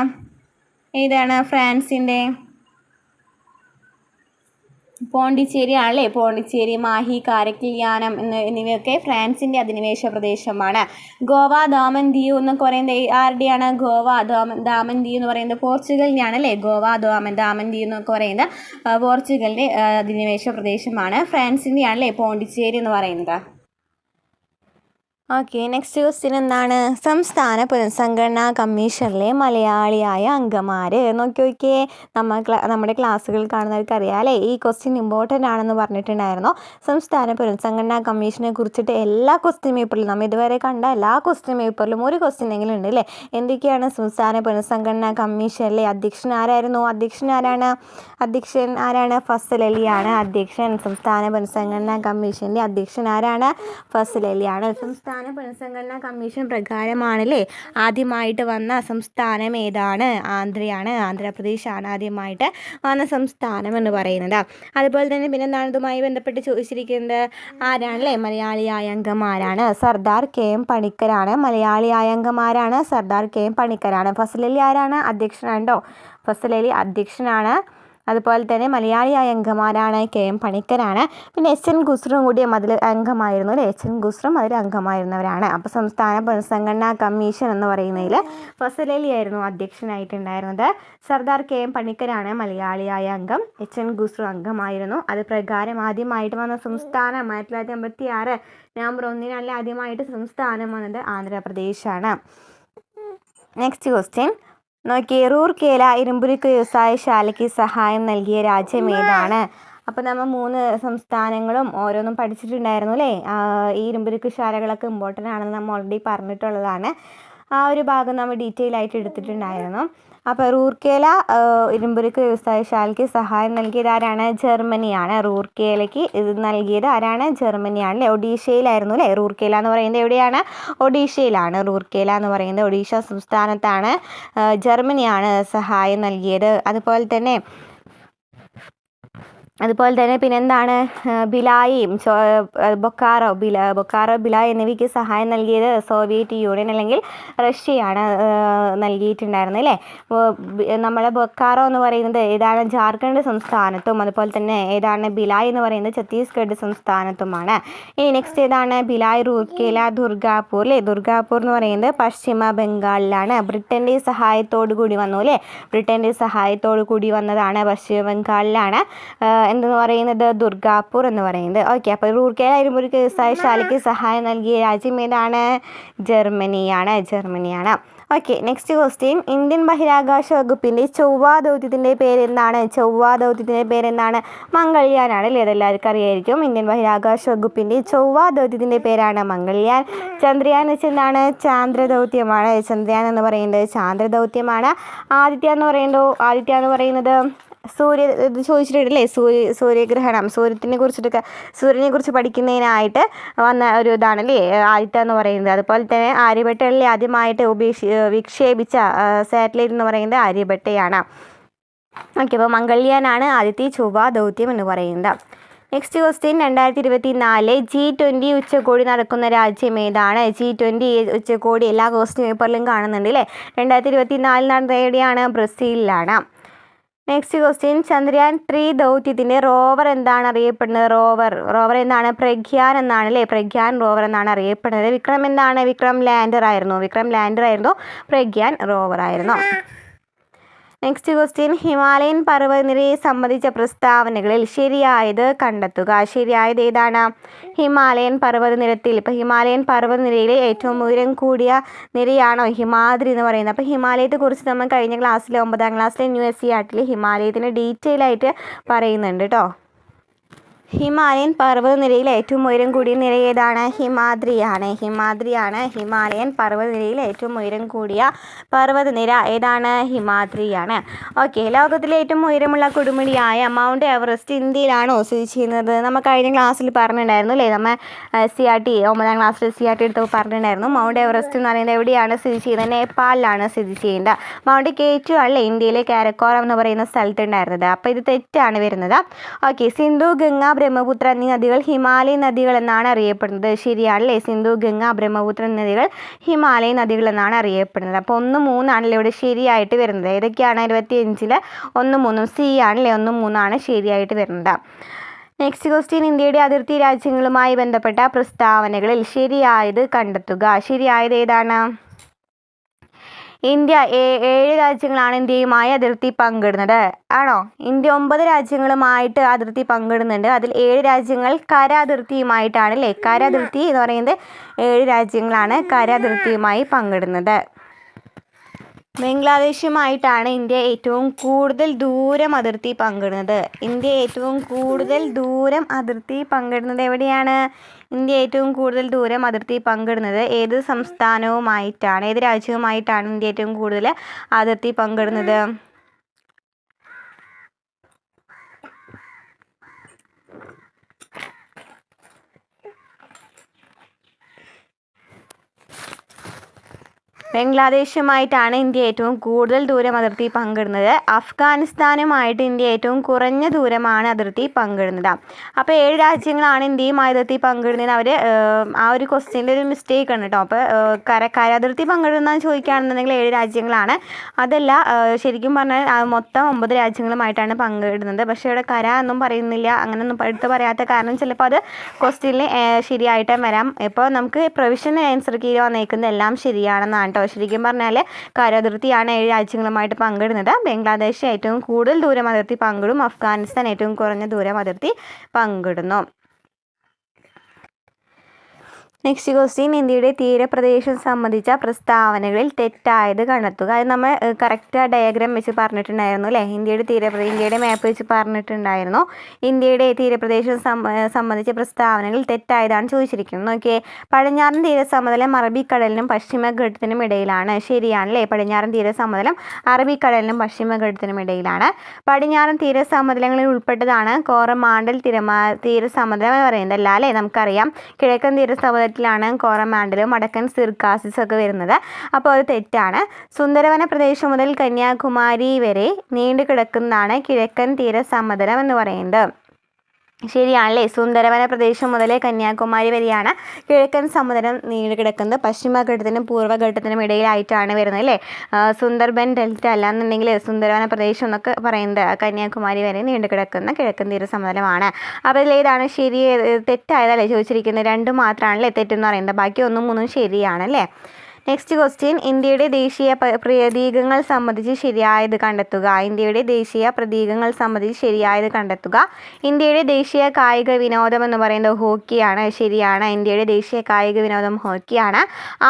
പോണ്ടിച്ചേരി ആണല്ലേ. പോണ്ടിച്ചേരി, മാഹി, കാരക്കൽ, യാനം എന്നിവയൊക്കെ ഫ്രാൻസിൻ്റെ അധിനിവേശ പ്രദേശമാണ്. ഗോവ, ദാമൻ, ദിയു എന്നൊക്കെ പറയുന്നത് ആരുടെയാണ്? ഗോവ, ദാമൻ, ദിയു എന്ന് പറയുന്നത് പോർച്ചുഗലിൻ്റെയാണ് അല്ലേ. ഗോവ, ദാമൻ, ദിയു എന്നൊക്കെ പറയുന്നത് പോർച്ചുഗലിൻ്റെ അധിനിവേശ പ്രദേശമാണ്. ഫ്രാൻസിൻ്റെ ആണല്ലേ പോണ്ടിച്ചേരി എന്ന് പറയുന്നത്. ഓക്കെ, നെക്സ്റ്റ് ക്വസ്റ്റ്യൻ എന്താണ്? സംസ്ഥാന പുനഃസംഘടനാ കമ്മീഷനിലെ മലയാളിയായ അംഗമാർ. നോക്കിയേ, നമ്മുടെ ക്ലാസ്സുകൾ കാണുന്നവർക്ക് അറിയാം അല്ലേ. ഈ ക്വസ്റ്റ്യൻ ഇമ്പോർട്ടൻ്റ് ആണെന്ന് പറഞ്ഞിട്ടുണ്ടായിരുന്നു. സംസ്ഥാന പുനഃസംഘടനാ കമ്മീഷനെ കുറിച്ചിട്ട് എല്ലാ ക്വസ്റ്റ്യൻ പേപ്പറിലും, നമ്മൾ ഇതുവരെ കണ്ട എല്ലാ ക്വസ്റ്റ്യൻ പേപ്പറിലും ഒരു ക്വസ്റ്റ്യൻ എങ്കിലും ഉണ്ട് അല്ലേ. എന്തൊക്കെയാണ് സംസ്ഥാന പുനഃസംഘടനാ കമ്മീഷനിലെ അധ്യക്ഷൻ ആരായിരുന്നു? അധ്യക്ഷൻ ആരാണ്? ഫസൽ അലിയാണ് അധ്യക്ഷൻ. സംസ്ഥാന പുനഃസംഘടനാ കമ്മീഷൻ്റെ അധ്യക്ഷൻ ആരാണ്? ഫസൽ അലിയാണ്. സംസ്ഥാന പുനഃസംഘടനാ കമ്മീഷൻ പ്രകാരമാണല്ലേ ആദ്യമായിട്ട് വന്ന സംസ്ഥാനം ഏതാണ്? ആന്ധ്രാപ്രദേശാണ് ആദ്യമായിട്ട് വന്ന സംസ്ഥാനം എന്ന് പറയുന്നത്. അതുപോലെ തന്നെ പിന്നെന്താണ് ഇതുമായി ബന്ധപ്പെട്ട് ചോദിച്ചിരിക്കുന്നത്? ആരാണല്ലേ മലയാളിയായ അംഗമാരാണ്? സർദാർ കെ എം പണിക്കരാണ് മലയാളിയായ അംഗമാരാണ്. സർദാർ കെ എം പണിക്കരാണ്. ഫസൽ അലി ആരാണ്? അധ്യക്ഷനാണോ? ഫസൽ അലി അധ്യക്ഷനാണ്. അതുപോലെ തന്നെ മലയാളിയായ അംഗമാരാണ് കെ എം പണിക്കരാണ്. പിന്നെ എച്ച് എൻ ഖുസ്രുവും കൂടി അതിൽ അംഗമായിരുന്നു അല്ലേ. എച്ച് എൻ ഖുസ്രും അതിൽ അംഗമായിരുന്നവരാണ്. അപ്പോൾ സംസ്ഥാന പുനഃസംഘടനാ കമ്മീഷൻ എന്ന് പറയുന്നതിൽ ഫസൽ അലി ആയിരുന്നു അധ്യക്ഷനായിട്ടുണ്ടായിരുന്നത്. സർദാർ കെ എം പണിക്കരാണ് മലയാളിയായ അംഗം. എച്ച് എൻ ഖുസ്രു അംഗമായിരുന്നു. അത് പ്രകാരം ആദ്യമായിട്ട് വന്ന സംസ്ഥാനം 1956 നവംബർ 1 ആദ്യമായിട്ട് സംസ്ഥാനം വന്നത് ആന്ധ്രാപ്രദേശാണ്. നെക്സ്റ്റ് ക്വസ്റ്റ്യൻ നോക്കിയേ, റൂർക്കേല ഇരുമ്പുരുക്ക് വ്യവസായശാലയ്ക്ക് സഹായം നൽകിയ രാജ്യം ഏതാണ്? അപ്പോൾ നമ്മൾ 3 സംസ്ഥാനങ്ങളും ഓരോന്നും പഠിച്ചിട്ടുണ്ടായിരുന്നു അല്ലേ. ഈ ഇരുമ്പുരുക്ക് ശാലകളൊക്കെ ഇമ്പോർട്ടൻ്റ് ആണെന്ന് നമ്മൾ ഓൾറെഡി പറഞ്ഞിട്ടുള്ളതാണ്. ആ ഒരു ഭാഗം നമ്മൾ ഡീറ്റെയിൽ ആയിട്ട് എടുത്തിട്ടുണ്ടായിരുന്നു. അപ്പോൾ റൂർക്കേല ഇരുമ്പുരുക്ക് വ്യവസായശാലയ്ക്ക് സഹായം നൽകിയത് ആരാണ്? ജർമ്മനിയാണ്. റൂർക്കേലയ്ക്ക് ഇത് നൽകിയത് ആരാണ്? ജർമ്മനിയാണ് അല്ലേ. ഒഡീഷയിലായിരുന്നു അല്ലേ. റൂർക്കേല എന്ന് പറയുന്നത് എവിടെയാണ്? ഒഡീഷയിലാണ്. റൂർക്കേല എന്ന് പറയുന്നത് ഒഡീഷ സംസ്ഥാനത്താണ്. ജർമ്മനിയാണ് സഹായം നൽകിയത്. അതുപോലെ തന്നെ പിന്നെന്താണ്? ഭിലായിയും ബൊക്കാറോ, ഭിലായ് എന്നിവയ്ക്ക് സഹായം നൽകിയത് സോവിയറ്റ് യൂണിയൻ അല്ലെങ്കിൽ റഷ്യയാണ് നൽകിയിട്ടുണ്ടായിരുന്നത് അല്ലേ. നമ്മളെ ബൊക്കാറോ എന്ന് പറയുന്നത് ഏതാണ്? ജാർഖണ്ഡ് സംസ്ഥാനത്തും അതുപോലെ തന്നെ ഏതാണ്? ഭിലായ് എന്ന് പറയുന്നത് ഛത്തീസ്ഗഡ് സംസ്ഥാനത്തുമാണ്. ഇനി നെക്സ്റ്റ് ഏതാണ്? ഭിലായ്, റൂർക്കേല, ദുർഗാപൂർ അല്ലേ. ദുർഗാപൂർ എന്ന് പറയുന്നത് പശ്ചിമ ബംഗാളിലാണ്. ബ്രിട്ടൻ്റെ സഹായത്തോടു കൂടി വന്നു അല്ലേ. ബ്രിട്ടൻ്റെ സഹായത്തോടു കൂടി വന്നതാണ് പശ്ചിമ ബംഗാളിലാണ് എന്തെന്ന് പറയുന്നത്? ദുർഗാപൂർ എന്ന് പറയുന്നത്. ഓക്കെ, അപ്പോൾ റൂർക്കേല ഇരുമ്പുരുക്ക് വ്യവസായശാലയ്ക്ക് സഹായം നൽകിയ രാജ്യം ഏതാണ്? ജർമ്മനിയാണ്. ഓക്കെ, നെക്സ്റ്റ് ക്വസ്റ്റ്യൻ, ഇന്ത്യൻ ബഹിരാകാശ വകുപ്പിൻ്റെ ചൊവ്വാ ദൗത്യത്തിൻ്റെ പേരെന്താണ്? മംഗൾയാനാണ് അല്ലേ. അതെല്ലാവർക്കും അറിയായിരിക്കും. ഇന്ത്യൻ ബഹിരാകാശ വകുപ്പിൻ്റെ ചൊവ്വാ ദൗത്യത്തിൻ്റെ പേരാണ് മംഗൾയാൻ. ചന്ദ്രയാൻ എന്ന് വെച്ചാൽ എന്താണ്? ചാന്ദ്രദൗത്യമാണ്. ചന്ദ്രയാൻ എന്ന് പറയുന്നത് ചാന്ദ്രദൗത്യമാണ്. ആദിത്യ എന്ന് പറയുന്നത് ഇത് ചോദിച്ചിട്ടുണ്ടല്ലേ. സൂര്യഗ്രഹണം, സൂര്യനെ കുറിച്ച് പഠിക്കുന്നതിനായിട്ട് വന്ന ഒരു ഇതാണല്ലേ ആദിത്യ എന്ന് പറയുന്നത്. അതുപോലെ തന്നെ ആര്യഭട്ടയിൽ ആദ്യമായിട്ട് വിക്ഷേപിച്ച സാറ്റലൈറ്റ് എന്ന് പറയുന്നത് ആര്യഭട്ടയാണ്. ഓക്കെ, അപ്പോൾ മംഗൾയാനാണ് ആദ്യത്തെ ചൊവ്വാ ദൗത്യം എന്ന് പറയുന്നത്. നെക്സ്റ്റ് ക്വസ്റ്റ്യൻ, 2024 G20 ഉച്ചകോടി നടക്കുന്ന രാജ്യം ഏതാണ്? G20 ഉച്ചകോടി എല്ലാ ക്വസ്റ്റ്യൻ പേപ്പറിലും കാണുന്നുണ്ട് അല്ലേ. 2024 നടന്നത് എവിടെയാണ്? ബ്രസീലിലാണ്. നെക്സ്റ്റ് ക്വസ്റ്റ്യൻ, ചന്ദ്രയാൻ 3 ദൗത്യത്തിൻ്റെ റോവർ എന്താണ് അറിയപ്പെടുന്നത്? റോവർ എന്താണ്? പ്രഗ്യാൻ എന്നാണ് അല്ലേ. പ്രഗ്യാൻ റോവർ എന്നാണ് അറിയപ്പെടുന്നത്. വിക്രം എന്താണ്? വിക്രം ലാൻഡർ ആയിരുന്നു. പ്രഗ്യാൻ റോവർ ആയിരുന്നു. നെക്സ്റ്റ് ക്വസ്റ്റ്യൻ, ഹിമാലയൻ പർവ്വതനിരയെ സംബന്ധിച്ച പ്രസ്താവനകളിൽ ശരിയായത് കണ്ടെത്തുക. ശരിയായത് ഏതാണ്? ഹിമാലയൻ പർവ്വതനിരയിലെ ഏറ്റവും ഉയരം കൂടിയ നിരയാണോ ഹിമാദ്രി എന്ന് പറയുന്നത്? അപ്പോൾ ഹിമാലയത്തെക്കുറിച്ച് നമ്മൾ കഴിഞ്ഞ ക്ലാസ്സിൽ 9ാം ക്ലാസ്സിലെ NCERT ഹിമാലയത്തിന് ഡീറ്റെയിൽ ആയിട്ട് പറയുന്നുണ്ട് കേട്ടോ. ഹിമാലയൻ പർവ്വതനിരയിലെ ഏറ്റവും ഉയരം കൂടിയ നിര ഏതാണ്? ഹിമാദ്രിയാണ്. ഹിമാലയൻ പർവ്വതനിരയിലെ ഏറ്റവും ഉയരം കൂടിയ പർവ്വതനിര ഏതാണ്? ഹിമാദ്രിയാണ്. ഓക്കെ, ലോകത്തിലെ ഏറ്റവും ഉയരമുള്ള കൊടുമുടിയായ മൗണ്ട് എവറസ്റ്റ് ഇന്ത്യയിലാണോ സ്ഥിതി ചെയ്യുന്നത്? നമ്മൾ കഴിഞ്ഞ ക്ലാസ്സിൽ പറഞ്ഞിട്ടുണ്ടായിരുന്നു അല്ലേ. നമ്മൾ 9ാം ക്ലാസ്സിൽ NCERT എടുത്തപ്പോൾ പറഞ്ഞിട്ടുണ്ടായിരുന്നു. മൗണ്ട് എവറസ്റ്റ് എന്ന് പറയുന്നത് എവിടെയാണ് സ്ഥിതി ചെയ്യുന്നത്? നേപ്പാളിലാണ് സ്ഥിതി ചെയ്യേണ്ടത്. മൗണ്ട് K2 ആണല്ലേ ഇന്ത്യയിലെ കാരക്കോറം എന്ന് പറയുന്ന സ്ഥലത്തുണ്ടായിരുന്നത്. അപ്പോൾ ഇത് തെറ്റാണ് വരുന്നത്. ഓക്കെ, സിന്ധു, ഗംഗ, ബ്രഹ്മപുത്ര എന്നീ നദികൾ ഹിമാലയൻ നദികൾ എന്നാണ് അറിയപ്പെടുന്നത്. ശരിയാണല്ലേ. സിന്ധു, ഗംഗ, ബ്രഹ്മപുത്ര എന്നീ നദികൾ ഹിമാലയൻ നദികൾ എന്നാണ് അറിയപ്പെടുന്നത്. അപ്പോൾ 1, 3 ആണല്ലേ ഇവിടെ ശരിയായിട്ട് വരുന്നത്. ഏതൊക്കെയാണ്? 25 1, 3 C ആണല്ലേ. 1, 3 ശരിയായിട്ട് വരുന്നത്. നെക്സ്റ്റ് ക്വസ്റ്റ്യൻ, ഇന്ത്യയുടെ അതിർത്തി രാജ്യങ്ങളുമായി ബന്ധപ്പെട്ട പ്രസ്താവനകളിൽ ശരിയായത് കണ്ടെത്തുക. ശരിയായത് ഏതാണ്? ഇന്ത്യ 7 രാജ്യങ്ങളാണ് ഇന്ത്യയുമായി അതിർത്തി പങ്കിടുന്നത്. ആണോ? ഇന്ത്യ 9 രാജ്യങ്ങളുമായിട്ട് അതിർത്തി പങ്കിടുന്നുണ്ട്. അതിൽ 7 രാജ്യങ്ങൾ കര അതിർത്തിയുമായിട്ടാണ് അല്ലേ? കര അതിർത്തി എന്ന് പറയുന്നത് 7 രാജ്യങ്ങളാണ് കര അതിർത്തിയുമായി പങ്കിടുന്നത്. ബംഗ്ലാദേശുമായിട്ടാണ് ഇന്ത്യ ഏറ്റവും കൂടുതൽ ദൂരം അതിർത്തി പങ്കിടുന്നത്. ഇന്ത്യ ഏറ്റവും കൂടുതൽ ദൂരം അതിർത്തി പങ്കിടുന്നത് എവിടെയാണ്? ഇന്ത്യ ഏറ്റവും കൂടുതൽ ദൂരം അതിർത്തി പങ്കിടുന്നത് ഏത് സംസ്ഥാനവുമായിട്ടാണ്, ഏത് രാജ്യവുമായിട്ടാണ് ഇന്ത്യ ഏറ്റവും കൂടുതൽ അതിർത്തി പങ്കിടുന്നത്? ബംഗ്ലാദേശുമായിട്ടാണ് ഇന്ത്യ ഏറ്റവും കൂടുതൽ ദൂരം അതിർത്തി പങ്കിടുന്നത്. അഫ്ഗാനിസ്ഥാനുമായിട്ട് ഇന്ത്യ ഏറ്റവും കുറഞ്ഞ ദൂരമാണ് അതിർത്തി പങ്കിടുന്നത്. അപ്പോൾ 7 രാജ്യങ്ങളാണ് ഇന്ത്യയുമായി അതിർത്തി പങ്കിടുന്നത്. അവർ ആ ഒരു ക്വസ്റ്റ്യനിൽ ഒരു മിസ്റ്റേക്ക് ഉണ്ട് കേട്ടോ. അപ്പോൾ കരാതിർത്തി പങ്കിടുന്നതെന്ന് ചോദിക്കുകയാണെന്നുണ്ടെങ്കിൽ 7 രാജ്യങ്ങളാണ്. അതല്ല, ശരിക്കും പറഞ്ഞാൽ മൊത്തം 9 രാജ്യങ്ങളുമായിട്ടാണ് പങ്കിടുന്നത്. പക്ഷേ ഇവിടെ കര എന്നും പറയുന്നില്ല. അങ്ങനെയൊന്നും എടുത്ത് പറയാത്ത കാരണം ചിലപ്പോൾ അത് ക്വസ്റ്റ്യനിൽ ശരിയായിട്ട് വരാം. ഇപ്പോൾ നമുക്ക് പ്രൊവിഷണൽ ആൻസർ കീഴിൽ വന്നേക്കുന്നത് എല്ലാം ശരിയാണെന്നാണ് കേട്ടോ. ശരിക്കും പറഞ്ഞാൽ കരാതിർത്തിയാണ് 7 രാജ്യങ്ങളുമായിട്ട് പങ്കിടുന്നത്. ബംഗ്ലാദേശ് ഏറ്റവും കൂടുതൽ ദൂരം അതിർത്തി പങ്കിടും. അഫ്ഗാനിസ്ഥാൻ ഏറ്റവും കുറഞ്ഞ ദൂരം അതിർത്തി പങ്കിടുന്നു. നെക്സ്റ്റ് ക്വസ്റ്റ്യൻ, ഇന്ത്യയുടെ തീരപ്രദേശം സംബന്ധിച്ച പ്രസ്താവനകളിൽ തെറ്റായത് കണ്ടെത്തുക. അത് നമ്മൾ കറക്റ്റ് ഡയഗ്രാം വെച്ച് പറഞ്ഞിട്ടുണ്ടായിരുന്നു അല്ലേ? ഇന്ത്യയുടെ മാപ്പ് വെച്ച് പറഞ്ഞിട്ടുണ്ടായിരുന്നു. ഇന്ത്യയുടെ തീരപ്രദേശം സംബന്ധിച്ച പ്രസ്താവനകൾ തെറ്റായതാണ് ചോദിച്ചിരിക്കുന്നത്. നോക്കിയേ, പടിഞ്ഞാറൻ തീരസമതലം അറബിക്കടലിനും പശ്ചിമഘട്ടത്തിനും ഇടയിലാണ്. ശരിയാണല്ലേ? പടിഞ്ഞാറൻ തീരസമതലം അറബിക്കടലിനും പശ്ചിമഘട്ടത്തിനും ഇടയിലാണ്. പടിഞ്ഞാറൻ തീരസമതലങ്ങളിൽ ഉൾപ്പെട്ടതാണ് കോറമാണ്ടൽ തീരസമതലം എന്ന് പറയുന്നത്. അല്ല അല്ലേ? നമുക്കറിയാം കിഴക്കൻ തീരസമതലത്തിലാണ് കോറമാണ്ടലും വടക്കൻ സിർക്കാസിസ് ഒക്കെ വരുന്നത്. അപ്പോൾ അത് തെറ്റാണ്. സുന്ദരവന പ്രദേശം മുതൽ കന്യാകുമാരി വരെ നീണ്ടു കിടക്കുന്നതാണ് കിഴക്കൻ തീരസമതലം എന്ന് പറയുന്നത്. ശരിയാണല്ലേ? സുന്ദരവന പ്രദേശം മുതൽ കന്യാകുമാരി വരെയാണ് കിഴക്കൻ സമതലം നീണ്ടു കിടക്കുന്നത്. പശ്ചിമഘട്ടത്തിനും പൂർവ്വഘട്ടത്തിനും ഇടയിലായിട്ടാണ് വരുന്നത് അല്ലേ? സുന്ദർബൻ ഡെൽറ്റ അല്ലാന്നുണ്ടെങ്കിൽ സുന്ദരവന പ്രദേശം എന്നൊക്കെ പറയുന്നത് കന്യാകുമാരി വരെ നീണ്ടു കിടക്കുന്ന കിഴക്കൻ തീരസമതലമാണ്. അപ്പോൾ ഇതിലേതാണ് ശരി? തെറ്റായതല്ലേ ചോദിച്ചിരിക്കുന്നത്? 2 മാത്രമാണല്ലേ തെറ്റെന്ന് പറയുന്നത്. ബാക്കി 1, 3 ശരിയാണല്ലേ? നെക്സ്റ്റ് ക്വസ്റ്റ്യൻ, ഇന്ത്യയുടെ ദേശീയ പ്രതീകങ്ങൾ സംബന്ധിച്ച് ശരിയായത് കണ്ടെത്തുക. ഇന്ത്യയുടെ ദേശീയ പ്രതീകങ്ങൾ സംബന്ധിച്ച് ശരിയായത് കണ്ടെത്തുക. ഇന്ത്യയുടെ ദേശീയ കായിക വിനോദം എന്ന് പറയുന്നത് ഹോക്കിയാണ്. ശരിയാണ്. ഇന്ത്യയുടെ ദേശീയ കായിക വിനോദം ഹോക്കിയാണ്.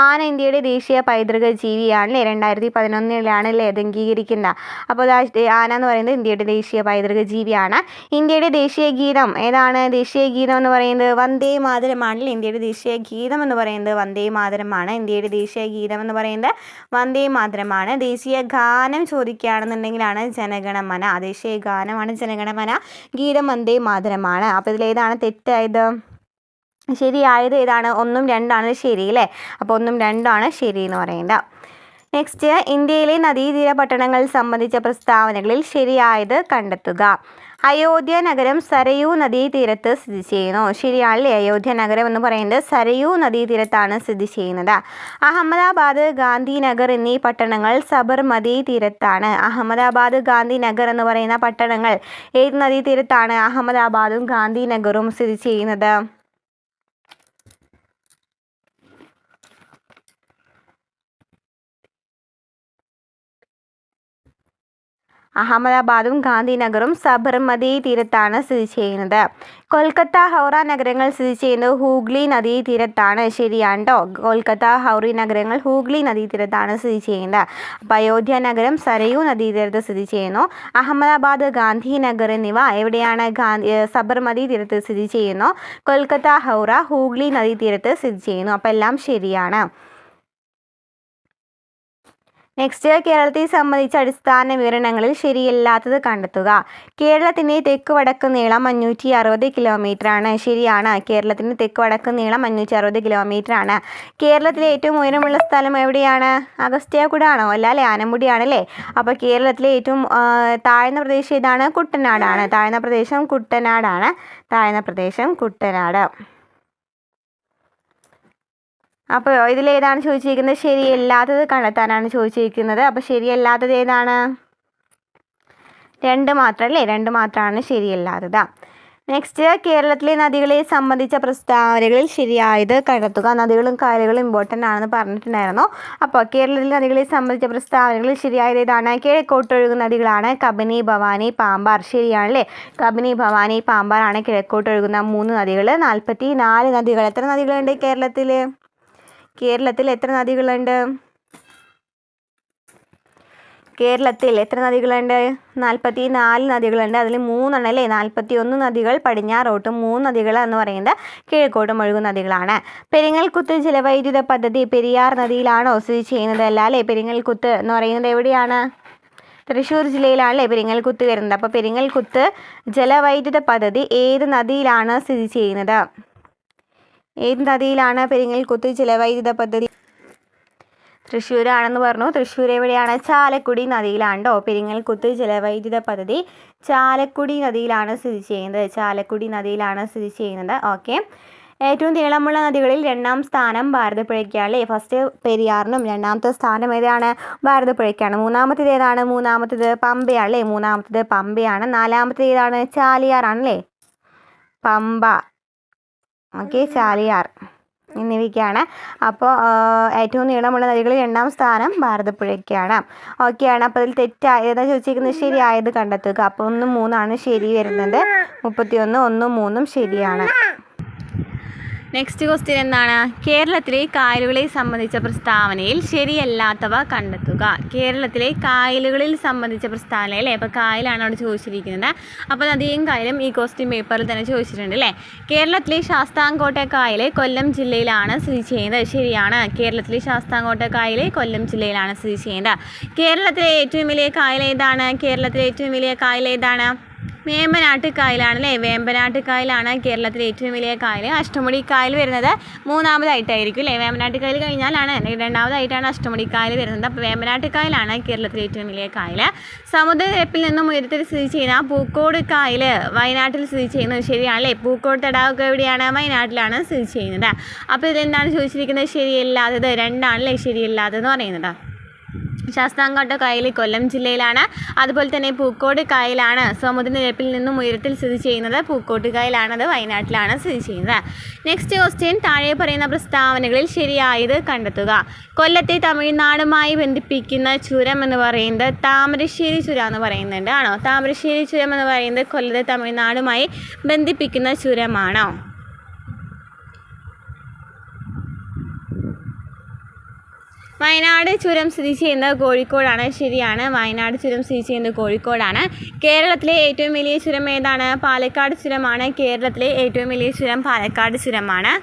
ആന ഇന്ത്യയുടെ ദേശീയ പൈതൃക ജീവിയാണല്ലേ? 2011 ഇത് അംഗീകരിക്കുന്നത്. അപ്പോൾ ആന എന്ന് പറയുന്നത് ഇന്ത്യയുടെ ദേശീയ പൈതൃക ജീവിയാണ്. ഇന്ത്യയുടെ ദേശീയ ഗീതം ഏതാണ്? ദേശീയ ഗീതം എന്ന് പറയുന്നത് വന്ദേ മാതരമാണല്ലേ? ഇന്ത്യയുടെ ദേശീയ ഗീതം എന്ന് പറയുന്നത് വന്ദേ മാതരമാണ്. ഇന്ത്യയുടെ ദേശീയ ഗീതം എന്ന് പറയുന്നത് വന്ദേ മാതരമാണ്. ദേശീയ ഗാനം ചോദിക്കുകയാണെന്നുണ്ടെങ്കിലാണ് ജനഗണമന. ദേശീയ ഗാനമാണ് ജനഗണമന. ഗീതം വന്ദേ മാതരമാണ്. അപ്പോൾ ഇതിലേതാണ് തെറ്റായത്? ശരിയായത് ഏതാണ്? 1ഉം 2ആണ് ശരി അല്ലേ? അപ്പോൾ 1ഉം 2ആണ് ശരി എന്ന് പറയുന്നത്. നെക്സ്റ്റ്, ഇന്ത്യയിലെ നദീതീര പട്ടണങ്ങൾ സംബന്ധിച്ച പ്രസ്താവനകളിൽ ശരിയായത് കണ്ടെത്തുക. അയോധ്യ നഗരം സരയൂ നദീതീരത്ത് സ്ഥിതി ചെയ്യുന്നു. ശരിയാണല്ലേ? അയോധ്യ നഗരം എന്ന് പറയുന്നത് സരയൂ നദീതീരത്താണ് സ്ഥിതി ചെയ്യുന്നത്. അഹമ്മദാബാദ്, ഗാന്ധിനഗർ എന്നീ പട്ടണങ്ങൾ സബർമതി തീരത്താണ്. അഹമ്മദാബാദ്, ഗാന്ധിനഗർ എന്ന് പറയുന്ന പട്ടണങ്ങൾ ഏത് നദീതീരത്താണ്? അഹമ്മദാബാദും ഗാന്ധിനഗറും സ്ഥിതി ചെയ്യുന്നത്. അഹമ്മദാബാദും ഗാന്ധിനഗറും സബർമതി തീരത്താണ് സ്ഥിതി ചെയ്യുന്നത്. കൊൽക്കത്ത, ഹൗറ നഗരങ്ങൾ സ്ഥിതി ചെയ്യുന്നത് ഹൂഗ്ലി നദീതീരത്താണ്. ശരിയാണ് കേട്ടോ. കൊൽക്കത്ത, ഹൗറി നഗരങ്ങൾ ഹൂഗ്ലി നദീതീരത്താണ് സ്ഥിതി ചെയ്യുന്നത്. അപ്പോൾ അയോധ്യ നഗരം സരയൂ നദീതീരത്ത് സ്ഥിതി ചെയ്യുന്നു. അഹമ്മദാബാദ്, ഗാന്ധിനഗർ എന്നിവ എവിടെയാണ്? സബർമതി തീരത്ത് സ്ഥിതി ചെയ്യുന്നു. കൊൽക്കത്ത, ഹൗറ ഹൂഗ്ലി നദീതീരത്ത് സ്ഥിതി ചെയ്യുന്നു. അപ്പോൾ എല്ലാം ശരിയാണ്. നെക്സ്റ്റ്, കേരളത്തെ സംബന്ധിച്ച അടിസ്ഥാന വിവരണങ്ങളിൽ ശരിയല്ലാത്തത് കണ്ടെത്തുക. കേരളത്തിൻ്റെ തെക്ക് വടക്ക് നീളം 560 കിലോമീറ്ററാണ്. ശരിയാണ്. കേരളത്തിൻ്റെ തെക്ക് വടക്ക് നീളം 560 കിലോമീറ്ററാണ്. കേരളത്തിലെ ഏറ്റവും ഉയരമുള്ള സ്ഥലം എവിടെയാണ്? അഗസ്ത്യാർകൂടാണോ? അല്ലേ? ആനമുടിയാണല്ലേ? അപ്പോൾ കേരളത്തിലെ ഏറ്റവും താഴ്ന്ന പ്രദേശം ഏതാണ്? കുട്ടനാടാണ്. താഴ്ന്ന പ്രദേശം കുട്ടനാട്. അപ്പോൾ ഇതിലേതാണ് ചോദിച്ചിരിക്കുന്നത്? ശരിയല്ലാത്തത് കണ്ടെത്താനാണ് ചോദിച്ചിരിക്കുന്നത്. അപ്പോൾ ശരിയല്ലാത്തത് ഏതാണ്? 2 മാത്രമല്ലേ? 2 മാത്രമാണ് ശരിയല്ലാത്തത്. നെക്സ്റ്റ്, കേരളത്തിലെ നദികളെ സംബന്ധിച്ച പ്രസ്താവനകളിൽ ശരിയായത് കണ്ടെത്തുക. നദികളും കായലുകളും ഇമ്പോർട്ടൻ്റ് ആണെന്ന് പറഞ്ഞിട്ടുണ്ടായിരുന്നു. അപ്പോൾ കേരളത്തിലെ നദികളെ സംബന്ധിച്ച പ്രസ്താവനകളിൽ ശരിയായത് ഏതാണ്? കിഴക്കോട്ടൊഴുകുന്ന നദികളാണ് കേരളത്തിലെ ഭവാനി, പാമ്പാർ. ശരിയാണല്ലേ? കബനി, ഭവാനി, പാമ്പാർ ആണ് കിഴക്കോട്ടൊഴുകുന്ന 3 നദികൾ. 44 നദികൾ. എത്ര നദികളുണ്ട് കേരളത്തിൽ? എത്ര നദികളുണ്ട്? കേരളത്തിൽ എത്ര നദികളുണ്ട്? 44 നദികളുണ്ട്. അതിൽ 3 അല്ലേ? 41 നദികൾ പടിഞ്ഞാറോട്ടും 3 നദികൾ എന്ന് പറയുന്നത് കിഴക്കോട്ടും ഒഴുകുന്ന നദികളാണ്. പെരിങ്ങൽകുത്ത് ജലവൈദ്യുത പദ്ധതി പെരിയാർ നദിയിലാണോ സ്ഥിതി ചെയ്യുന്നത്? അല്ല അല്ലേ? പെരിങ്ങൽകുത്ത് എന്ന് പറയുന്നത് എവിടെയാണ്? തൃശ്ശൂർ ജില്ലയിലാണല്ലേ പെരിങ്ങൽകുത്ത് വരുന്നത്. അപ്പോൾ പെരിങ്ങൽകുത്ത് ജലവൈദ്യുത പദ്ധതി ഏത് നദിയിലാണ് സ്ഥിതി ചെയ്യുന്നത്? ഏത് നദിയിലാണ് പെരിങ്ങൽകുത്ത് ജലവൈദ്യുത പദ്ധതി? തൃശ്ശൂരാണെന്ന് പറഞ്ഞു. തൃശ്ശൂർ എവിടെയാണ്? ചാലക്കുടി നദിയിലാണ് കേട്ടോ. പെരിങ്ങൽകുത്ത് ജലവൈദ്യുത പദ്ധതി ചാലക്കുടി നദിയിലാണ് സ്ഥിതി ചെയ്യുന്നത്. ചാലക്കുടി നദിയിലാണ് സ്ഥിതി ചെയ്യുന്നത്. ഓക്കെ. ഏറ്റവും നീളമുള്ള നദികളിൽ 2ാം സ്ഥാനം ഭാരതപ്പുഴയ്ക്കാണ്. ഫസ്റ്റ് പെരിയാറിനും 2ാമത്തെ സ്ഥാനം ഏതാണ്? ഭാരതപ്പുഴയ്ക്കാണ്. 3ാമത്തേത് ഏതാണ്? 3ാമത്തേത് പമ്പയാണല്ലേ? 3ാമത്തേത് പമ്പയാണ്. 4ാമത്തേത് ഏതാണ്? ചാലിയാറാണല്ലേ? പമ്പ, ഓക്കെ, ചാലിയാർ എന്നിവയ്ക്കാണ്. അപ്പോൾ ഏറ്റവും നീളമുള്ള നദികളിൽ 2ാം സ്ഥാനം ഭാരതപ്പുഴയ്ക്കാണ്. ഓക്കെയാണ്. അപ്പോൾ അതിൽ തെറ്റായതാ ചോദിച്ചിരിക്കുന്നത്? ശരിയായത് കണ്ടെത്തുക. അപ്പോൾ 1, 3 ശരി വരുന്നത്. 31, 1, 3 ശരിയാണ്. നെക്സ്റ്റ് ക്വസ്റ്റ്യൻ എന്താണ്? കേരളത്തിലെ കായലുകളെ സംബന്ധിച്ച പ്രസ്താവനയിൽ ശരിയല്ലാത്തവ കണ്ടെത്തുക. കേരളത്തിലെ കായലുകളിൽ സംബന്ധിച്ച പ്രസ്താവന അല്ലേ? അപ്പോൾ കായലാണ് അവിടെ ചോദിച്ചിരിക്കുന്നത്. അപ്പോൾ നദിയും കായലും ഈ ക്വസ്റ്റ്യൻ പേപ്പറിൽ തന്നെ ചോദിച്ചിട്ടുണ്ട് അല്ലേ? കേരളത്തിലെ ശാസ്താംകോട്ട കായൽ കൊല്ലം ജില്ലയിലാണ് സ്ഥിതി ചെയ്യുന്നത്. ശരിയാണ്. കേരളത്തിലെ ശാസ്താംകോട്ട കായൽ കൊല്ലം ജില്ലയിലാണ് സ്ഥിതി ചെയ്യുന്നത്. കേരളത്തിലെ ഏറ്റവും വലിയ കായൽ ഏതാണ്? കേരളത്തിലെ ഏറ്റവും വലിയ കായൽ ഏതാണ്? വേമ്പനാട്ട് കായലാണല്ലേ? വേമ്പനാട്ട് കായലാണ് കേരളത്തിലെ ഏറ്റവും വലിയ കായൽ. അഷ്ടമുടി കായൽ വരുന്നത് 3ാമതായിട്ടായിരിക്കും അല്ലേ? വേമ്പനാട്ട് കായൽ കഴിഞ്ഞാലാണ് 2ാമതായിട്ടാണ് അഷ്ടമുടി കായൽ വരുന്നത്. അപ്പോൾ വേമ്പനാട്ട് കായലാണ് കേരളത്തിലെ ഏറ്റവും വലിയ കായൽ. സമുദ്രനിരപ്പിൽ നിന്നും ഉയരത്തിൽ സ്ഥിതി ചെയ്യുന്ന പൂക്കോട് കായൽ വയനാട്ടിൽ സ്ഥിതി ചെയ്യുന്നത്. ശരിയാണല്ലേ? പൂക്കോട് തടാകം എവിടെയാണ്? വയനാട്ടിലാണ് സ്ഥിതി ചെയ്യുന്നത്. അപ്പോൾ ഇതെന്താണ് ചോദിച്ചിരിക്കുന്നത്? ശരിയല്ലാത്തത് 2ആണല്ലേ ശരിയല്ലാത്തതെന്ന് പറയുന്നത്. ശാസ്താംകോട്ട കായൽ കൊല്ലം ജില്ലയിലാണ്. അതുപോലെ തന്നെ പൂക്കോട് കായലാണ് സമുദ്രനിരപ്പിൽ നിന്നും ഉയരത്തിൽ സ്ഥിതി ചെയ്യുന്നത്. പൂക്കോട്ട് കായലാണ്, അത് വയനാട്ടിലാണ് സ്ഥിതി ചെയ്യുന്നത്. നെക്സ്റ്റ് ക്വസ്റ്റ്യൻ, താഴെ പറയുന്ന പ്രസ്താവനകളിൽ ശരിയായത് കണ്ടെത്തുക. കൊല്ലത്തെ തമിഴ്നാടുമായി ബന്ധിപ്പിക്കുന്ന ചുരം എന്ന് പറയുന്നത് താമരശ്ശേരി ചുരം എന്ന് പറയുന്നുണ്ട്. ആണോ? താമരശ്ശേരി ചുരം എന്ന് പറയുന്നത് കൊല്ലത്തെ തമിഴ്നാടുമായി ബന്ധിപ്പിക്കുന്ന ചുരമാണോ? വയനാട് ചുരം സ്ഥിതി ചെയ്യുന്നത് കോഴിക്കോടാണ്. ശരിയാണ്. വയനാട് ചുരം സ്ഥിതി ചെയ്യുന്നത് കോഴിക്കോടാണ്. കേരളത്തിലെ ഏറ്റവും വലിയ ചുരം ഏതാണ്? പാലക്കാട് ചുരമാണ്. കേരളത്തിലെ ഏറ്റവും വലിയ ചുരം പാലക്കാട് ചുരമാണ്.